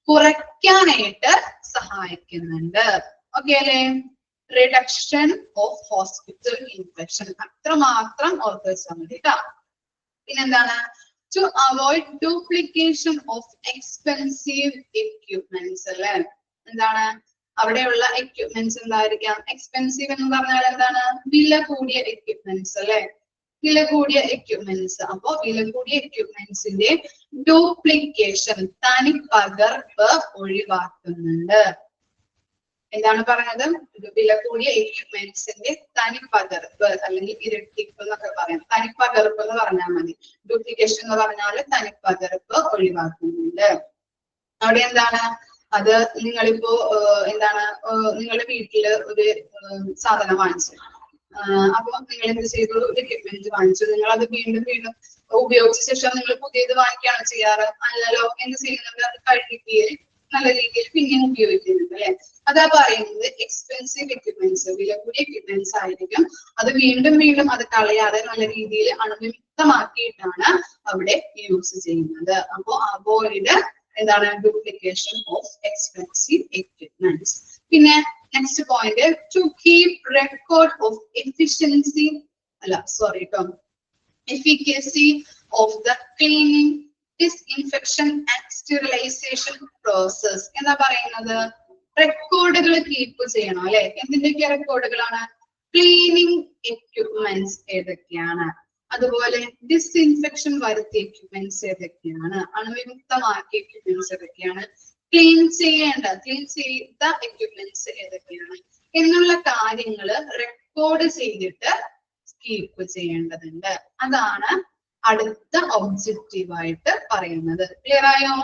കുറയ്ക്കാനായിട്ട് സഹായിക്കുന്നുണ്ട്. ഓക്കെ അല്ലേ? റിഡക്ഷൻ ഓഫ് ഹോസ്പിറ്റൽ ഇൻഫെക്ഷൻ അത്രമാത്രം ഓർത്ത് വെച്ചാൽ മതി കേട്ടോ. പിന്നെന്താണ്, to avoid duplication of expensive equipments അല്ലെ. എന്താണ്, അവിടെയുള്ള എക്യുപ്മെന്റ്സ് എന്തായിരിക്കാം? എക്സ്പെൻസീവ് എന്ന് പറഞ്ഞാൽ എന്താണ്, വില കൂടിയ എക്യുപ്മെന്റ്സ് അല്ലെ, വില കൂടിയ എക്യുപ്മെന്റ്സ്. അപ്പോ വില കൂടിയ എക്യുപ്മെന്റ്സിന്റെ ഡ്യൂപ്ലിക്കേഷൻ, തനിപ്പകർപ്പ് ഒഴിവാക്കുന്നുണ്ട്. എന്താണ് പറഞ്ഞത്, വില കൂടിയ എക്യുപ്മെന്റ്സിന്റെ തനിപ്പകർപ്പ് അല്ലെങ്കിൽ ഇരട്ടിപ്പ് എന്നൊക്കെ പറയാം. തനിപ്പകർപ്പ് എന്ന് പറഞ്ഞാൽ മതി. ഡ്യൂപ്ലിക്കേഷൻ എന്ന് പറഞ്ഞാൽ തനിപ്പകർപ്പ് ഒഴിവാക്കുന്നുണ്ട്. അവിടെ എന്താണ്, അത് നിങ്ങളിപ്പോ എന്താണ്, നിങ്ങളുടെ വീട്ടില് ഒരു സാധനം വാങ്ങിച്ചു, അപ്പൊ നിങ്ങൾ എന്ത് ചെയ്തു, ഒരു എക്യുപ്മെന്റ് വാങ്ങിച്ചു, നിങ്ങൾ അത് വീണ്ടും വീണ്ടും ഉപയോഗിച്ച ശേഷം നിങ്ങൾ പുതിയത് വാങ്ങിക്കുകയാണ് ചെയ്യാറ്? അല്ലല്ലോ. എന്ത് ചെയ്യുന്നുണ്ട്, അത് കഴുകുകയും നല്ല രീതിയിൽ പിന്നെയും ഉപയോഗിക്കുന്നുണ്ട് അല്ലെ. അതാ പറയുന്നത് എക്സ്പെൻസീവ് എക്യുപ്മെന്റ്സ്, വില കൂടിയ എക്യുപ്മെന്റ്സ് ആയിരിക്കും. അത് വീണ്ടും വീണ്ടും അത് കളയാതെ നല്ല രീതിയിൽ അണുവിമുക്തമാക്കിയിട്ടാണ് അവിടെ യൂസ് ചെയ്യുന്നത്. അപ്പോ അവോയ്ഡ് എന്താണ്, ഡ്യൂപ്ലിക്കേഷൻ ഓഫ് എക്സ്പെൻസീവ് എക്യുപ്മെന്റ്സ്. പിന്നെ next point, to keep record of efficiency efficacy of the cleaning, disinfection and sterilization process. എന്താ പറയുന്നത്, റെക്കോർഡുകൾ കീപ്പ് ചെയ്യണം അല്ലെ. എന്തിന്റെയൊക്കെ റെക്കോർഡുകളാണ്? ക്ലീനിങ് എക്യുപ്മെന്റ്സ് ഏതൊക്കെയാണ്, അതുപോലെ ഡിസ്ഇൻഫെക്ഷൻ വരുത്തിയ എക്യുപ്മെന്റ്സ് ഏതൊക്കെയാണ്, അണുവിമുക്തമാക്കിയ എക്യുപ്മെന്റ്സ് ഏതൊക്കെയാണ്, ക്ലീൻ ചെയ്ത എക്യുപ്മെന്റ്സ് ഏതൊക്കെയാണ് എന്നുള്ള കാര്യങ്ങള് റെക്കോർഡ് ചെയ്തിട്ട് കീപ്പ് ചെയ്യേണ്ടതുണ്ട്. അതാണ് അടുത്ത ഒബ്ജക്റ്റീവ് ആയിട്ട് പറയുന്നത്. ക്ലിയർ ആയോ?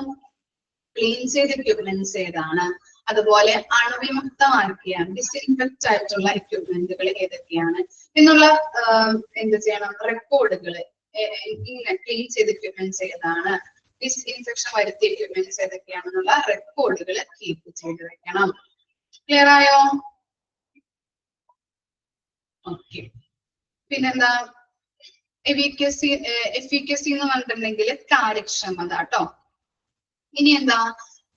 ക്ലീൻ ചെയ്ത എക്യുപ്മെന്റ്സ് ഏതാണ്, അതുപോലെ അണുവിമുക്തമാക്കിയ ഡിസ്ഇൻഫെക്റ്റ് ആയിട്ടുള്ള എക്യുപ്മെന്റുകൾ ഏതൊക്കെയാണ് എന്നുള്ള എന്ത് ചെയ്യണം, റെക്കോർഡുകള്. ഇങ്ങനെ ക്ലീൻ ചെയ്ത എക്യുപ്മെന്റ്സ് ഏതാണ്, ഡിസ്ഇൻഫെക്ഷൻ വരുത്തിയ എക്യുപ്മെന്റ്സ് ഏതൊക്കെയാണെന്നുള്ള റെക്കോർഡുകൾ കീപ്പ് ചെയ്ത് വെക്കണം. ക്ലിയർ ആയോ? ഓക്കെ. പിന്നെന്താ, എഫിക്കസി എന്ന് പറഞ്ഞിട്ടുണ്ടെങ്കിൽ കാര്യക്ഷമത കേട്ടോ. ഇനി എന്താ,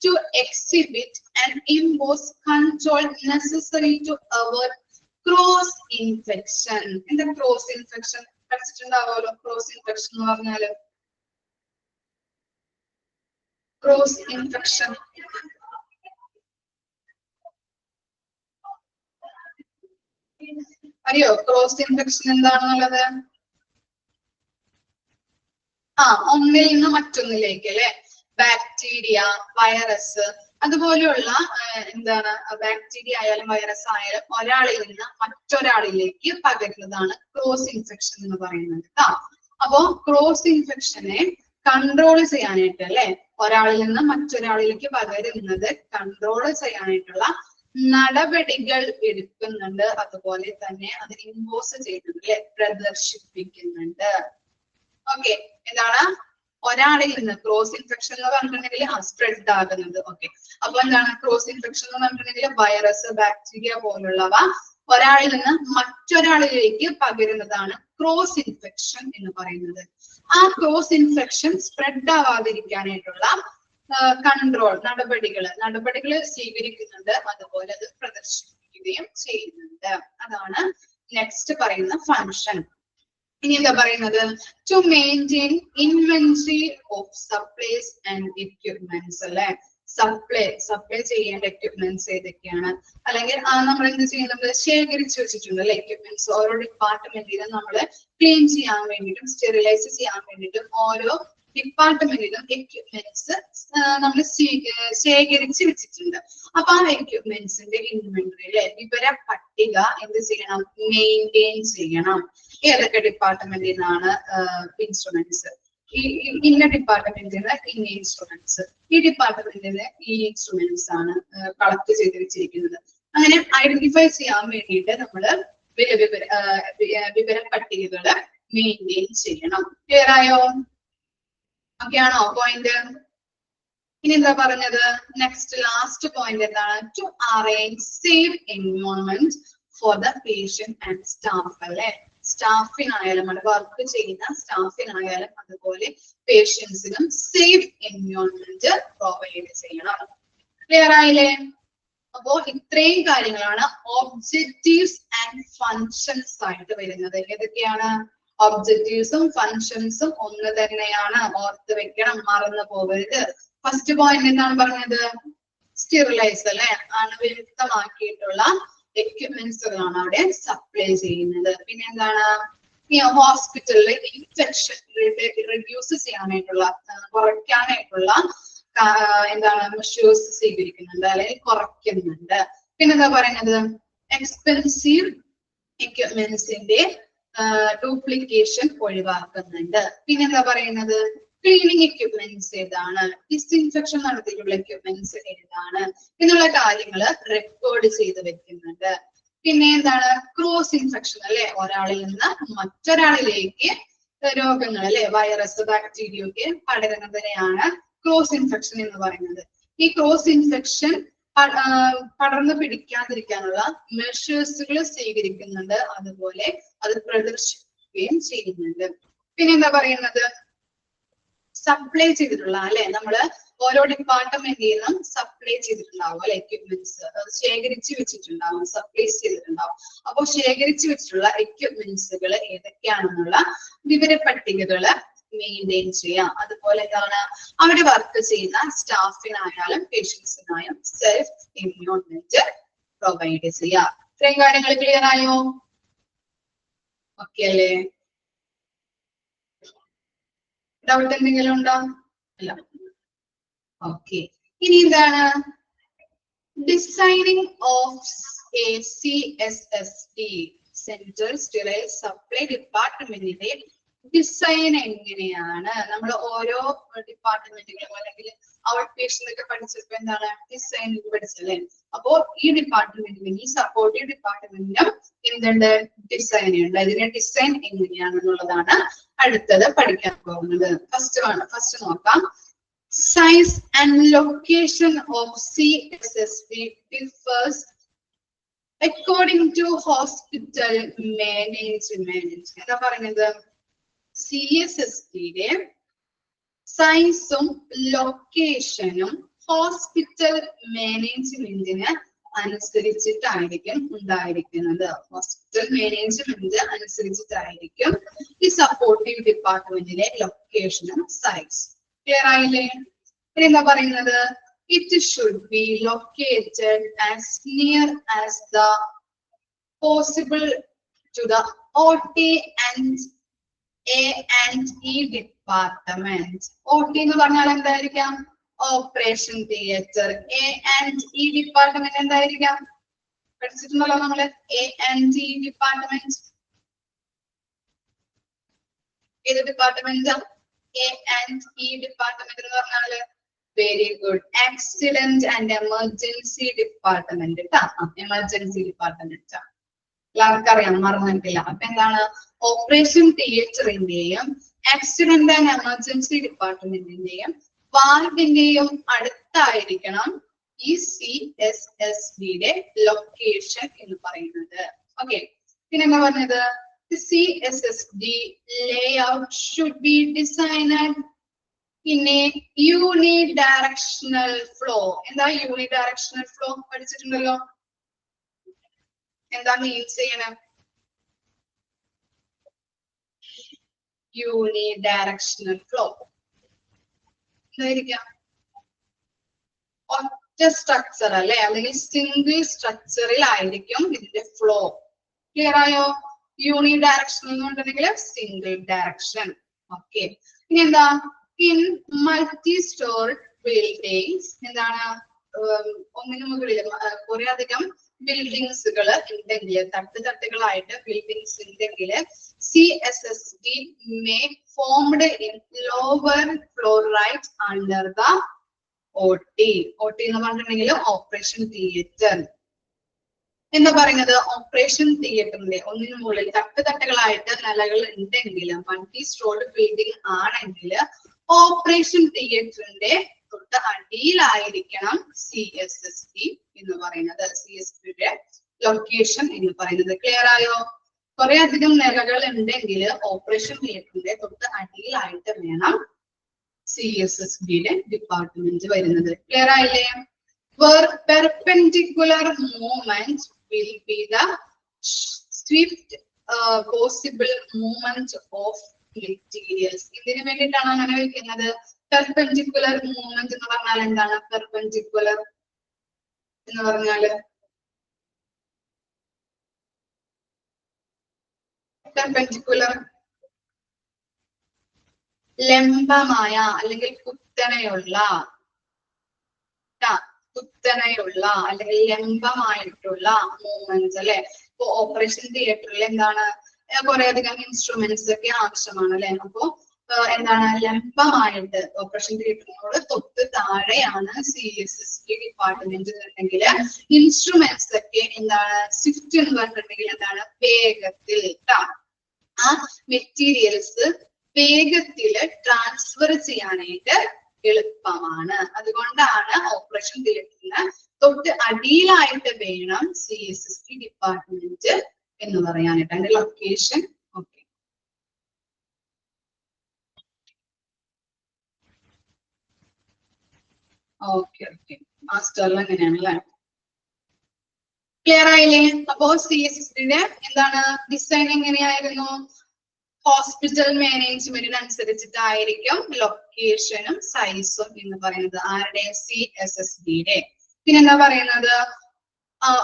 to exhibit and impose control necessary to avoid cross infection. എന്താ ക്രോസ് ഇൻഫെക്ഷൻ? പഠിച്ചിട്ടുണ്ടാവുമല്ലോ. ക്രോസ് ഇൻഫെക്ഷൻ എന്ന് പറഞ്ഞാല്, ക്രോസ് ഇൻഫെക്ഷൻ അറിയോ? ക്രോസ് ഇൻഫെക്ഷൻ എന്താണെന്നുള്ളത്? ഒന്നിൽ നിന്ന് മറ്റൊന്നിലേക്ക് അല്ലെ. ബാക്ടീരിയ, വൈറസ്, അതുപോലെയുള്ള എന്താണ്, ബാക്ടീരിയ ആയാലും വൈറസ് ആയാലും ഒരാളിൽ നിന്ന് മറ്റൊരാളിലേക്ക് പകരുന്നതാണ് ക്രോസ് ഇൻഫെക്ഷൻ എന്ന് പറയുന്നത്. അപ്പോ ക്രോസ് ഇൻഫെക്ഷനെ കൺട്രോൾ ചെയ്യാനായിട്ട് അല്ലെ, ഒരാളിൽ നിന്ന് മറ്റൊരാളിലേക്ക് പകരുന്നത് കൺട്രോൾ ചെയ്യാനായിട്ടുള്ള നടപടികൾ എടുക്കുന്നുണ്ട്. അതുപോലെ തന്നെ അത് ഇമ്പോസ് ചെയ്യുന്നുണ്ട് അല്ലെ, പ്രദർശിപ്പിക്കുന്നുണ്ട്. ഓക്കെ. എന്താണ്, ഒരാളിൽ നിന്ന് ക്രോസ് ഇൻഫെക്ഷൻ എന്ന് പറഞ്ഞിട്ടുണ്ടെങ്കിൽ സ്പ്രെഡ് ആകുന്നത്. ഓക്കെ. അപ്പൊ എന്താണ് ക്രോസ് ഇൻഫെക്ഷൻ എന്ന് പറഞ്ഞിട്ടുണ്ടെങ്കിൽ വൈറസ്, ബാക്ടീരിയ പോലുള്ളവ ഒരാളിൽ നിന്ന് മറ്റൊരാളിലേക്ക് പകരുന്നതാണ് ക്രോസ് ഇൻഫെക്ഷൻ എന്ന് പറയുന്നത്. ആ ക്രോസ് ഇൻഫെക്ഷൻ സ്പ്രെഡ് ആവാതിരിക്കാനായിട്ടുള്ള കൺട്രോൾ നടപടികൾ സ്വീകരിക്കുന്നുണ്ട്. അതുപോലെ അത് പ്രദർശിപ്പിക്കുകയും ചെയ്യുന്നുണ്ട്. അതാണ് നെക്സ്റ്റ് പറയുന്ന ഫങ്ഷൻ. ഇനി എന്താ പറയുന്നത്, to maintain inventory of supplies and equipments അല്ലെ. സപ്ലൈ ചെയ്യേണ്ട എക്യുപ്മെന്റ്സ് ഏതൊക്കെയാണ്, അല്ലെങ്കിൽ നമ്മൾ എന്ത് ചെയ്യുന്നത്, ശേഖരിച്ചു വെച്ചിട്ടുണ്ട് അല്ലെ എക്യുപ്മെന്റ്സ്. ഓരോ ഡിപ്പാർട്ട്മെന്റിലും നമ്മൾ ക്ലീൻ ചെയ്യാൻ വേണ്ടിയിട്ടും സ്റ്റെറിലൈസ് ചെയ്യാൻ വേണ്ടിയിട്ടും ഓരോ ഡിപ്പാർട്ട്മെന്റിലും എക്യുപ്മെന്റ്സ് നമ്മൾ ശേഖരിച്ച് വെച്ചിട്ടുണ്ട്. അപ്പൊ ആ എക്യുപ്മെന്റ്സിന്റെ ഇൻവെന്ററി അല്ലെ വിവര പട്ടിക എന്ത് ചെയ്യണം, മെയിൻറ്റെയിൻ ചെയ്യണം. ഏതൊക്കെ ഡിപ്പാർട്ട്മെന്റിൽ നിന്നാണ് ഇൻസ്ട്രുമെന്റ്സ്, ഇന്ന ഡിപ്പാർട്ട്മെന്റിന് ഇന്ന ഇൻസ്ട്രുമെന്റ്സ്, ഈ ഡിപ്പാർട്ട്മെന്റിന് ഈ ഇൻസ്ട്രുമെന്റ്സ് ആണ് കളക്ട് ചെയ്ത് വെച്ചിരിക്കുന്നത്. അങ്ങനെ ഐഡന്റിഫൈ ചെയ്യാൻ വേണ്ടിയിട്ട് നമ്മൾ വിവര പട്ടികകള് മെയിൻറ്റെയിൻ ചെയ്യണം. ക്ലിയർ ആയോ? ഓക്കെ ആണോ പോയിന്റ്? ഇനി എന്താ പറഞ്ഞത്, നെക്സ്റ്റ് ലാസ്റ്റ് പോയിന്റ് എന്താണ്, to arrange safe environment for the patient and staff അല്ലെ. സ്റ്റാഫിനായാലും അവിടെ വർക്ക് ചെയ്യുന്ന സ്റ്റാഫിനായാലും അതുപോലെ പേഷ്യൻസിനും സേഫ് എൻവയോൺമെന്റ് പ്രൊവൈഡ് ചെയ്യണം. ക്ലിയർ ആയില്ലേ? അപ്പോ ഇത്രയും കാര്യങ്ങളാണ് ഒബ്ജക്റ്റീവ്സ് ആൻഡ് ഫങ്ഷൻസ് ആയിട്ട് വരുന്നത്. ഏതൊക്കെയാണ്? ഒബ്ജക്റ്റീവ്സും ഫങ്ഷൻസും ഒന്ന് തന്നെയാണ്, ഓർത്ത് വെക്കണം, മറന്നു പോകരുത്. ഫസ്റ്റ് പോയിന്റ് എന്താണ് പറഞ്ഞത്, സ്റ്റെറിലൈസ് അല്ലെ, അണുവിമുക്തമാക്കിയിട്ടുള്ള എക്യുപ്മെന്റ്സുകളാണ് അവിടെ സപ്ലൈ ചെയ്യുന്നത്. പിന്നെ എന്താണ്, ഈ ഹോസ്പിറ്റലിലെ ഇൻഫെക്ഷൻ റിഡ്യൂസ് ചെയ്യാനായിട്ടുള്ള, കുറയ്ക്കാനായിട്ടുള്ള എന്താണ് മെഷേഴ്സ് സ്വീകരിക്കുന്നുണ്ട് അല്ലെങ്കിൽ കുറയ്ക്കുന്നുണ്ട്. പിന്നെന്താ പറയുന്നത്, എക്സ്പെൻസീവ് എക്യുപ്മെന്റ്സിന്റെ ഡ്യൂപ്ലിക്കേഷൻ ഒഴിവാക്കുന്നുണ്ട്. പിന്നെന്താ പറയുന്നത്, ക്ലീനിങ് എക്യുപ്മെന്റ്സ് ഏതാണ്, ഡിസ്ഇൻഫെക്ഷൻ നടത്തിയിട്ടുള്ള എക്യുപ്മെന്റ്സ് ഏതാണ് എന്നുള്ള കാര്യങ്ങൾ റെക്കോർഡ് ചെയ്ത് വെക്കുന്നുണ്ട്. പിന്നെ എന്താണ്, ക്രോസ് ഇൻഫെക്ഷൻ അല്ലെ, ഒരാളിൽ നിന്ന് മറ്റൊരാളിലേക്ക് രോഗങ്ങൾ അല്ലെ, വൈറസ് ബാക്ടീരിയ ഒക്കെ പടരുന്നതിനെയാണ് ക്രോസ് ഇൻഫെക്ഷൻ എന്ന് പറയുന്നത്. ഈ ക്രോസ് ഇൻഫെക്ഷൻ പടർന്നു പിടിക്കാതിരിക്കാനുള്ള മെഷേഴ്സുകൾ സ്വീകരിക്കുന്നുണ്ട്, അതുപോലെ അത് പ്രദർശിപ്പിക്കുകയും ചെയ്യുന്നുണ്ട്. പിന്നെ എന്താ പറയുന്നത്, സപ്ലൈ ചെയ്തിട്ടുള്ള അല്ലെ, നമ്മള് ഓരോ ഡിപ്പാർട്ട്മെന്റിൽ നിന്നും സപ്ലൈ ചെയ്തിട്ടുണ്ടാവും അല്ലെ, എക്യുപ്മെന്റ്സ് ശേഖരിച്ചു വെച്ചിട്ടുണ്ടാവും, സപ്ലൈസ് ചെയ്തിട്ടുണ്ടാവും. അപ്പോൾ ശേഖരിച്ചു വെച്ചിട്ടുള്ള എക്യുപ്മെന്റ്സുകൾ ഏതൊക്കെയാണെന്നുള്ള വിവര പട്ടികകള് മെയിൻറ്റെയിൻ ചെയ്യാം. അതുപോലെ എന്താണ്, അവിടെ വർക്ക് ചെയ്യുന്ന സ്റ്റാഫിനായാലും പേഷ്യൻസിനായും സെൽഫ് എൻവയോൺമെന്റ് പ്രൊവൈഡ് ചെയ്യാം. ഇത്രയും കാര്യങ്ങൾ ക്ലിയർ ആയോ? ഓക്കെ അല്ലേ? ഡൗട്ട് എന്തെങ്കിലും ഉണ്ടോ? അല്ല. ഓക്കെ. ഇനി എന്താണ്, designing of a CSSD central sterile supply ഡിപ്പാർട്ട്മെന്റിന്റെ ഡിസൈൻ എങ്ങനെയാണ്? നമ്മൾ ഓരോ ഡിപ്പാർട്ട്മെന്റുകളും അല്ലെങ്കിൽ ഔട്ട് പേഷ്യന്റ് ഒക്കെ പഠിച്ചപ്പോ എന്താണ്, ഡിസൈൻ പഠിച്ചല്ലേ. അപ്പോ ഈ ഡിപ്പാർട്ട്മെന്റിനും ഈ സപ്പോർട്ടീവ് ഡിപ്പാർട്ട്മെന്റിനും എന്തുണ്ട്, ഡിസൈൻ ഉണ്ട്. ഇതിന്റെ ഡിസൈൻ എങ്ങനെയാണെന്നുള്ളതാണ് അടുത്തത് പഠിക്കാൻ പോകുന്നത്. ഫസ്റ്റ് നോക്കാം. Size and location of CSSD differs according to hospital management. എന്താ പറയുന്നത്, CSSD-യുടെ സൈസും ലൊക്കേഷനും ഹോസ്പിറ്റൽ മാനേജ്മെന്റിന് അനുസരിച്ചിട്ടായിരിക്കും ഉണ്ടായിരിക്കുന്നത്. ഹോസ്പിറ്റൽ മാനേജ്മെന്റ് അനുസരിച്ചിട്ടായിരിക്കും ഈ സപ്പോർട്ടീവ് ഡിപ്പാർട്ട്മെന്റിലെ ലൊക്കേഷനും സൈസ്. ക്ലിയർ ആയില്ലേ? ഇനി എന്താ പറയുന്നത്, it should be located as near as the possible to the OT and A&E department. OT എന്ന് പറഞ്ഞാൽ എന്തായിരിക്കാം, ഓപ്പറേഷൻ തിയേറ്റർ. A&E ഡിപ്പാർട്ട്മെന്റ് എന്തായിരിക്കാം, പഠിച്ചിട്ടുണ്ടല്ലോ നമ്മള്. A&E ഡിപ്പാർട്ട്മെന്റ് ഏത് ഡിപ്പാർട്ട്മെന്റ്? A&E ഡിപ്പാർട്ട്മെന്റ് എന്ന് പറഞ്ഞാല് very good, accident and emergency department കേട്ടാ. എമർജൻസി ഡിപ്പാർട്ട്മെന്റ് എല്ലാവർക്കും അറിയാം, മറന്നിട്ടില്ല. അപ്പൊ എന്താണ്, ഓപ്പറേഷൻ തിയേറ്ററിന്റെയും ആക്സിഡന്റ് ആൻഡ് എമർജൻസി ഡിപ്പാർട്ട്മെന്റിന്റെയും വാർഡിന്റെയും അടുത്തായിരിക്കണം ഈ CSSD-യുടെ ലൊക്കേഷൻ എന്ന് പറയുന്നത്. ഓക്കെ. പിന്നെ എന്താ പറഞ്ഞത്, CSSD layout should be designed in a unidirectional flow. എന്താ unidirectional flow പഠിച്ചിട്ടുണ്ടല്ലോ. എന്താ മീൻസ് ചെയ്യണം, unidirectional flow എന്തായിരിക്കാം, ഒറ്റ സ്ട്രക്ചർ അല്ലെ, അല്ലെങ്കിൽ സിംഗിൾ സ്ട്രക്ചറിലായിരിക്കും ഇതിന്റെ ഫ്ലോ. ക്ലിയർ ആയോ? യൂണി ഡയറക്ഷൻ എന്ന് പറഞ്ഞിട്ടുണ്ടെങ്കിൽ സിംഗിൾ ഡയറക്ഷൻ. ഓക്കെ, ഇനി എന്താ? ഇൻ മൾട്ടി സ്റ്റോറി ബിൽഡിങ്സ് എന്താണ്? ഒന്നിനു മുകളിൽ കുറെ അധികം ബിൽഡിങ്സുകൾ ഉണ്ടെങ്കിൽ, തട്ടുകളായിട്ട് ബിൽഡിങ്സ് ഉണ്ടെങ്കിൽ CSSD may formed in lower floor right under the OT. OT എന്ന് പറഞ്ഞിട്ടുണ്ടെങ്കിൽ ഓപ്പറേഷൻ തിയേറ്റർ. എന്താ പറയുന്നത്? ഓപ്പറേഷൻ തിയേറ്ററിന്റെ ഒന്നിനു മുകളിൽ തട്ടുകളായിട്ട് നിലകൾ ഉണ്ടെങ്കിൽ, മൾട്ടി സ്റ്റോറി ബിൽഡിംഗ് ആണെങ്കിൽ ഓപ്പറേഷൻ തിയേറ്ററിന്റെ തൊട്ട് അടിയിലായിരിക്കണം CSSD എന്ന് പറയുന്നത്, CSSD ലൊക്കേഷൻ എന്ന് പറയുന്നത്. ക്ലിയർ ആയോ? കുറെ അധികം നിലകൾ ഉണ്ടെങ്കിൽ ഓപ്പറേഷൻ തിയേറ്ററിന്റെ തൊട്ട് അടിയിലായിട്ട് വേണം CSSDയുടെ ഡിപ്പാർട്ട്മെന്റ് വരുന്നത്. ക്ലിയർ ആയില്ലേ? Perpendicular movement will be the swift possible movement of materials. ഇതിനു വേണ്ടിയിട്ടാണ് അങ്ങനെ വെക്കുന്നത്. പെർപെൻഡിക്കുലർ മൂവ്മെന്റ് എന്ന് പറഞ്ഞാൽ എന്താണ്? പെർപെൻഡിക്കുലർ എന്ന് പറഞ്ഞാല് പെർപെൻഡിക്കുലർ ലംബമായ അല്ലെങ്കിൽ കുത്തനെയുള്ള അല്ലെങ്കിൽ ലംബമായിട്ടുള്ള മൂവ്മെന്റ്സ് അല്ലെ. ഇപ്പൊ ഓപ്പറേഷൻ തിയേറ്ററിൽ എന്താണ്? കുറെ അധികം ഇൻസ്ട്രുമെന്റ്സ് ഒക്കെ ആവശ്യമാണ് അല്ലെ. അപ്പോ എന്താണ്? ലംബമായിട്ട് ഓപ്പറേഷൻ തിയേറ്ററിനോട് തൊട്ട് താഴെയാണ് CSSD ഡിപ്പാർട്ട്മെന്റ് ഉണ്ടെങ്കിൽ ഇൻസ്ട്രുമെന്റ്സ് ഒക്കെ എന്താണ്? സ്വിഫ്റ്റ് എന്ന് പറഞ്ഞിട്ടുണ്ടെങ്കിൽ എന്താണ്? വേഗത്തിൽ ആ മെറ്റീരിയൽസ് വേഗത്തിൽ ട്രാൻസ്ഫർ ചെയ്യാനായിട്ട് എളുപ്പമാണ്. അതുകൊണ്ടാണ് ഓപ്പറേഷൻ തിയേറ്ററിന് തൊട്ട് അടിയിലായിട്ട് വേണം CSSD ഡിപ്പാർട്ട്മെന്റ് എന്ന് പറയാനായിട്ട്. അതിന്റെ ലൊക്കേഷൻ ഓക്കെ. മാസ്റ്ററിൽ അങ്ങനെയാണല്ലേ. ക്ലിയർ ആയില്ലേ? അപ്പോ CSSDയുടെ എന്താണ് ഡിസൈൻ എങ്ങനെയായിരുന്നു? ഹോസ്പിറ്റൽ മാനേജ്മെന്റിനനുസരിച്ചിട്ടായിരിക്കും ലൊക്കേഷനും സൈസും എന്ന് പറയുന്നത്. ആരുടെ? CSSDയുടെ. പിന്നെന്താ പറയുന്നത്?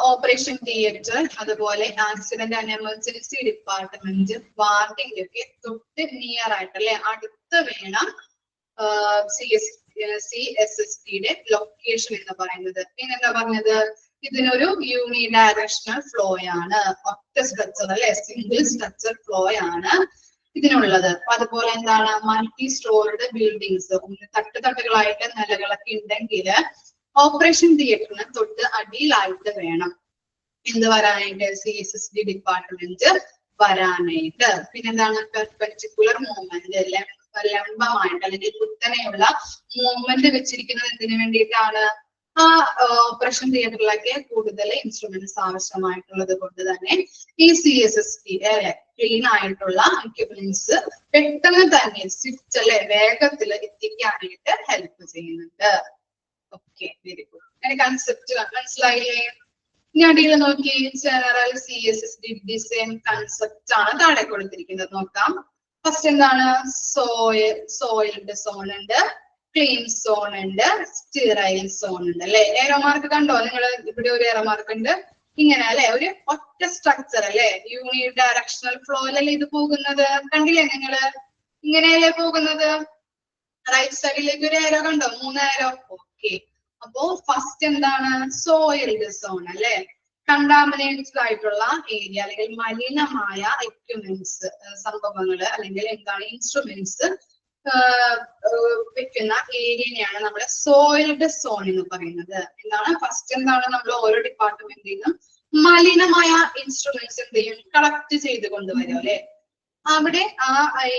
ഓപ്പറേഷൻ തിയേറ്റർ, അതുപോലെ ആക്സിഡന്റ് ആൻഡ് എമർജൻസി ഡിപ്പാർട്ട്മെന്റ്, വാർഡിംഗ് ഒക്കെ തൊട്ട് നിയർ ആയിട്ട് അല്ലെ, അടുത്ത് വേണം CSSDയുടെ ലൊക്കേഷൻ എന്ന് പറയുന്നത്. പിന്നെന്താ പറഞ്ഞത്? ഇതിനൊരു യൂണി ഡയറക്ഷണൽ ഫ്ലോ ആണ്, ഒറ്റ സ്ട്രക്ചർ അല്ലെ, സിംഗിൾ സ്ട്രക്ചർ ഫ്ലോ ആണ് ഇതിനുള്ളത്. അതുപോലെ എന്താണ്? മൾട്ടി സ്റ്റോറിഡ് ബിൽഡിങ്സ്, തട്ടുകളായിട്ട് നിലകളൊക്കെ ഉണ്ടെങ്കിൽ ഓപ്പറേഷൻ തിയേറ്ററിന് തൊട്ട് അടിയിലായിട്ട് വേണം എന്ത് വരാനായിട്ട്? CSSD ഡിപ്പാർട്ട്മെന്റ് വരാനായിട്ട്. പിന്നെന്താണ്? പെർപെൻഡിക്കുലർ മൂവ്മെന്റ്, ലംബമായിട്ട് അല്ലെങ്കിൽ കുത്തനെയുള്ള മൂവ്മെന്റ് വെച്ചിരിക്കുന്നത് എന്തിനു വേണ്ടിയിട്ടാണ്? ആ ഓപ്പറേഷൻ തിയേറ്ററിലൊക്കെ കൂടുതൽ ഇൻസ്ട്രുമെന്റ്സ് ആവശ്യമായിട്ടുള്ളത് കൊണ്ട് തന്നെ ഈ CSSD ക്ലീൻ ആയിട്ടുള്ള എക്യുപ്മെന്റ്സ് പെട്ടെന്ന് തന്നെ സ്വിച്ച് അല്ലെ വേഗത്തിൽ എത്തിക്കാനായിട്ട് ഹെൽപ്പ് ചെയ്യുന്നുണ്ട്. Okay, very good. അതിന്റെ കൺസെപ്റ്റ് മനസ്സിലായില്ലേ? ഇനി അടിയിൽ നോക്കി, ജനറൽ CSSD ഡിസൈൻ കൺസെപ്റ്റ് ആണ് താഴെ കൊടുത്തിരിക്കുന്നത്. നോക്കാം. ഫസ്റ്റ് എന്താണ്? സോയിൽഡ് സോൺ ഉണ്ട്, ക്ലീൻ സോൺ ഉണ്ട്, സ്റ്റീറൈൽ സോൺ ഉണ്ട് അല്ലെ. ഏറോ മാർക്ക് കണ്ടോ നിങ്ങൾ? ഇവിടെ ഒരു ഏറോ മാർക്ക് ഉണ്ട്. ഇങ്ങനെ അല്ലെ, ഒരു ഒറ്റ സ്ട്രക്ചർ അല്ലെ, യൂണി ഡയറക്ഷണൽ ഫ്ലോയിലല്ലേ ഇത് പോകുന്നത്. കണ്ടില്ലേ നിങ്ങള്? ഇങ്ങനെയല്ലേ പോകുന്നത്. റൈറ്റ് സൈഡിലേക്ക് ഒരു ഏരോ കണ്ടോ? 3 ഏരോ. ഓക്കെ, അപ്പോ ഫസ്റ്റ് എന്താണ്? സോയിൽഡ് സോൺ അല്ലെ, കണ്ടാമിനേറ്റഡ് ആയിട്ടുള്ള ഏരിയ അല്ലെങ്കിൽ മലിനമായ എക്യുപ്മെന്റ്സ്, സംഭവങ്ങള് അല്ലെങ്കിൽ എന്താണ് ഇൻസ്ട്രുമെന്റ്സ് വെക്കുന്ന ഏരിയയാണ് നമ്മുടെ സോയിൽഡ് സോൺ എന്ന് പറയുന്നത്. എന്താണ്? ഫസ്റ്റ് എന്താണ്? നമ്മൾ ഓരോ ഡിപ്പാർട്ട്മെന്റിൽ നിന്നും മലിനമായ ഇൻസ്ട്രുമെന്റ്സ് എന്ത് ചെയ്യും? കളക്ട് ചെയ്ത് കൊണ്ടുവരും അല്ലെ. അവിടെ ആ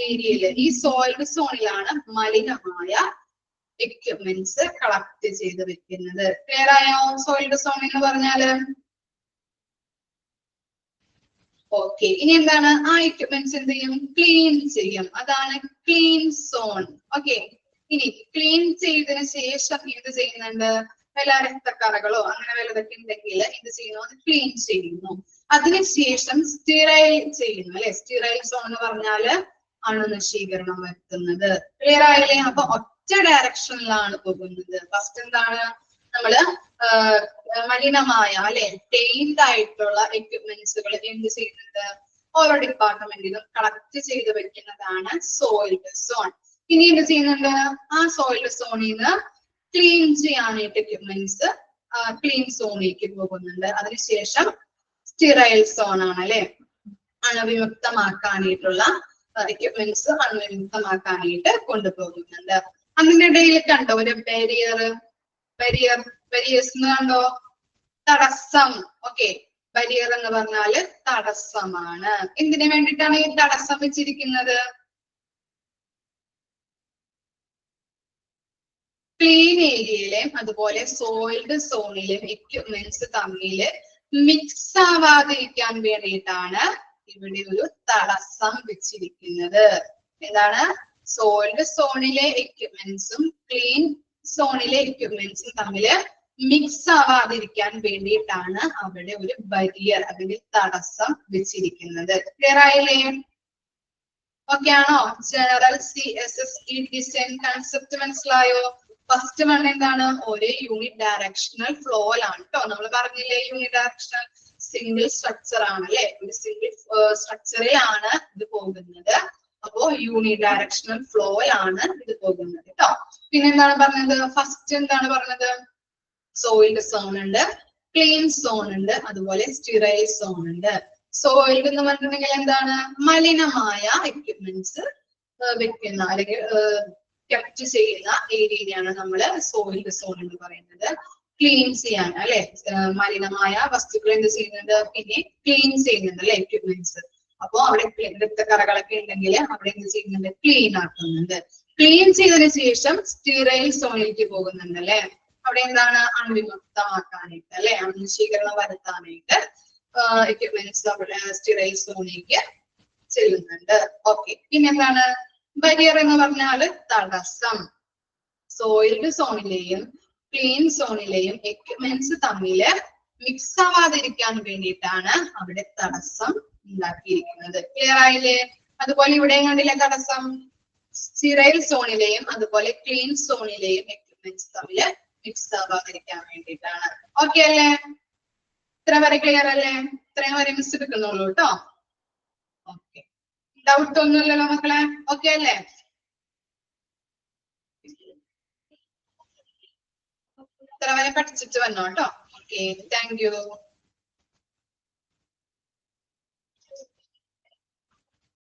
ഏരിയയില് ഈ സോയിൽഡ് സോണിലാണ് മലിനമായ എക്യുപ്മെന്റ്സ് കളക്ട് ചെയ്ത് വെക്കുന്നത്. ക്ലിയർ ആയോ? സോയിൽഡ് സോൺ എന്ന് പറഞ്ഞാല് ഓക്കെ. ഇനി എന്താണ്? ആ എക്യുപ്മെന്റ്സ് എന്ത് ചെയ്യും? ക്ലീൻ ചെയ്യും. അതാണ് ക്ലീൻ സോൺ. ഓക്കെ, ഇനി ക്ലീൻ ചെയ്തതിനു ശേഷം എന്ത് ചെയ്യുന്നുണ്ട്? വല്ല രക്തക്കറകളോ അങ്ങനെ വല്ലതൊക്കെ ഉണ്ടെങ്കിൽ എന്ത് ചെയ്യുന്നു? അത് ക്ലീൻ ചെയ്യുന്നു. അതിനുശേഷം സ്റ്റീറൈൽ ചെയ്യുന്നു അല്ലെ. സ്റ്റീറൈൽ സോൺ എന്ന് പറഞ്ഞാല് അണുനശീകരണം വരുത്തുന്നത്. ക്ലിയർ ആയില്ലേ? അപ്പൊ ഒറ്റ ഡയറക്ഷനിലാണ് പോകുന്നത്. ഫസ്റ്റ് എന്താണ്? നമ്മള് മലിനമായ അല്ലെ പെയിന്റ് ആയിട്ടുള്ള എക്യുപ്മെന്റ്സുകൾ എന്ത് ചെയ്യുന്നുണ്ട് ഓരോ ഡിപ്പാർട്ട്മെന്റിലും കളക്ട് ചെയ്ത് വെക്കുന്നതാണ് സോയിൽഡ് സോൺ. ഇനി എന്ത് ചെയ്യുന്നുണ്ട് ആ സോയിൽഡ് സോണിൽ നിന്ന് ക്ലീൻ ചെയ്യാനായിട്ട് എക്യുപ്മെന്റ്സ് ക്ലീൻ സോണിലേക്ക് പോകുന്നുണ്ട്. അതിനുശേഷം സ്റ്റെറൈൽ സോൺ ആണ് അല്ലെ അണുവിമുക്തമാക്കാനായിട്ടുള്ള എക്യുപ്മെന്റ്സ് അണുവിമുക്തമാക്കാനായിട്ട് കൊണ്ടുപോകുന്നുണ്ട്. അതിനിടയിൽ കണ്ടോ ഒരു ബരിയേഴ്സ് കണ്ടോ തടസ്സം. ഓക്കെ, ബരിയർ എന്ന് പറഞ്ഞാല് തടസ്സമാണ്. എന്തിനു വേണ്ടിയിട്ടാണ് ഈ തടസ്സം വെച്ചിരിക്കുന്നത്? ക്ലീൻ ഏരിയയിലെയും അതുപോലെ സോയിൽഡ് സോണിലെയും എക്യുപ്മെന്റ്സ് തമ്മിൽ മിക്സ് ആവാതിരിക്കാൻ വേണ്ടിയിട്ടാണ് ഇവിടെ ഒരു തടസ്സം വെച്ചിരിക്കുന്നത്. എന്താണ്? സോയിൽഡ് സോണിലെ എക്യുപ്മെന്റ്സും ക്ലീൻ സോണിലെ എക്യുപ്മെന്റ്സും തമ്മില് മിക്സ് ആവാതിരിക്കാൻ വേണ്ടിയിട്ടാണ് അവിടെ ഒരു ബരിയർ അല്ലെങ്കിൽ തടസ്സം വെച്ചിരിക്കുന്നത്. ക്ലിയർ ആയില്ലേ? ഓക്കെ ആണോ? ജനറൽ CSST ഡിസൈൻ കൺസെപ്റ്റ് മനസ്സിലായോ? ഫസ്റ്റ് വൺ എന്താണ്? ഒരു യൂണിറ്റ് ഡയറക്ഷണൽ ഫ്ലോയിലാണ് കേട്ടോ. നമ്മൾ പറഞ്ഞില്ലേ യൂണിറ്റ് ഡയറക്ഷണൽ സിംഗിൾ സ്ട്രക്ചർ ആണ് അല്ലെ, ഒരു സിംഗിൾ സ്ട്രക്ചറിലാണ് ഇത് പോകുന്നത്. അപ്പോ യൂണിറ്റ് ഡയറക്ഷണൽ ഫ്ലോയിലാണ് ഇത് പോകുന്നത് കേട്ടോ. പിന്നെ എന്താണ് പറഞ്ഞത്? ഫസ്റ്റ് എന്താണ് പറഞ്ഞത്? സോയിൽഡ് സോൺ ഉണ്ട്, ക്ലീൻ സോൺ ഉണ്ട്, അതുപോലെ സ്റ്റെറൈൽ സോൺ ഉണ്ട്. സോയിൽഡ് എന്ന് പറഞ്ഞിട്ടുണ്ടെങ്കിൽ എന്താണ്? മലിനമായ എക്യുപ്മെന്റ്സ് വെക്കുന്ന അല്ലെങ്കിൽ കെപ്റ്റ് ചെയ്യുന്ന ഏരിയയാണ് നമ്മള് സോയിൽഡ് സോൺ എന്ന് പറയുന്നത്. ക്ലീൻ ചെയ്യാൻ അല്ലെ, മലിനമായ വസ്തുക്കൾ എന്ത് ചെയ്യുന്നുണ്ട്? പിന്നെ ക്ലീൻ ചെയ്യുന്നുണ്ട് അല്ലെ എക്യുപ്മെന്റ്സ്. അപ്പോ അവിടെ രക്തക്കറകളൊക്കെ ഉണ്ടെങ്കിൽ അവിടെ എന്ത് ചെയ്യുന്നുണ്ട്? ക്ലീൻ ആക്കുന്നുണ്ട്. ക്ലീൻ ചെയ്തതിനു ശേഷം സ്റ്റെറൈൽ സോണിലേക്ക് പോകുന്നുണ്ട് അല്ലെ. അവിടെ എന്താണ്? അണുവിമുക്തമാക്കാനായിട്ട് അല്ലെ, അണുനശീകരണം വരുത്താനായിട്ട് എക്യുപ്മെന്റ്സ് അവിടെ സ്റ്റെറൈൽ സോണിലേക്ക് ചെല്ലുന്നുണ്ട്. ഓക്കെ, പിന്നെന്താണ്? ബരിയർ എന്ന് പറഞ്ഞാല് തടസ്സം. സോയിൽഡ് സോണിലെയും ക്ലീൻ സോണിലെയും എക്യുപ്മെന്റ്സ് തമ്മില് മിക്സ് ആവാതിരിക്കാൻ വേണ്ടിയിട്ടാണ് അവിടെ തടസ്സം ഉണ്ടാക്കിയിരിക്കുന്നത്. ക്ലിയർ ആയില്ലേ? അതുപോലെ ഇവിടെ കണ്ടില്ലേ തടസ്സം? സ്റ്റെറൈൽ സോണിലെയും അതുപോലെ ക്ലീൻ സോണിലെയും എക്യുപ്മെന്റ്സ് തമ്മില് മിക്സ് ആവാതിരിക്കാൻ വേണ്ടിയിട്ടാണ്. ഓക്കെ അല്ലേ? ഇത്ര വരെ ക്ലിയർ അല്ലേ? ഇത്രയും വരെ മിസ് എടുക്കുന്നുള്ളൂ കേട്ടോ. ഓക്കെ, ഡൗട്ട് ഒന്നുമില്ലല്ലോ മക്കളെ? ഓക്കെ അല്ലേ? ഇത്ര വരെ പഠിച്ചിട്ട് വന്നോ കേട്ടോ. Okay, thank you.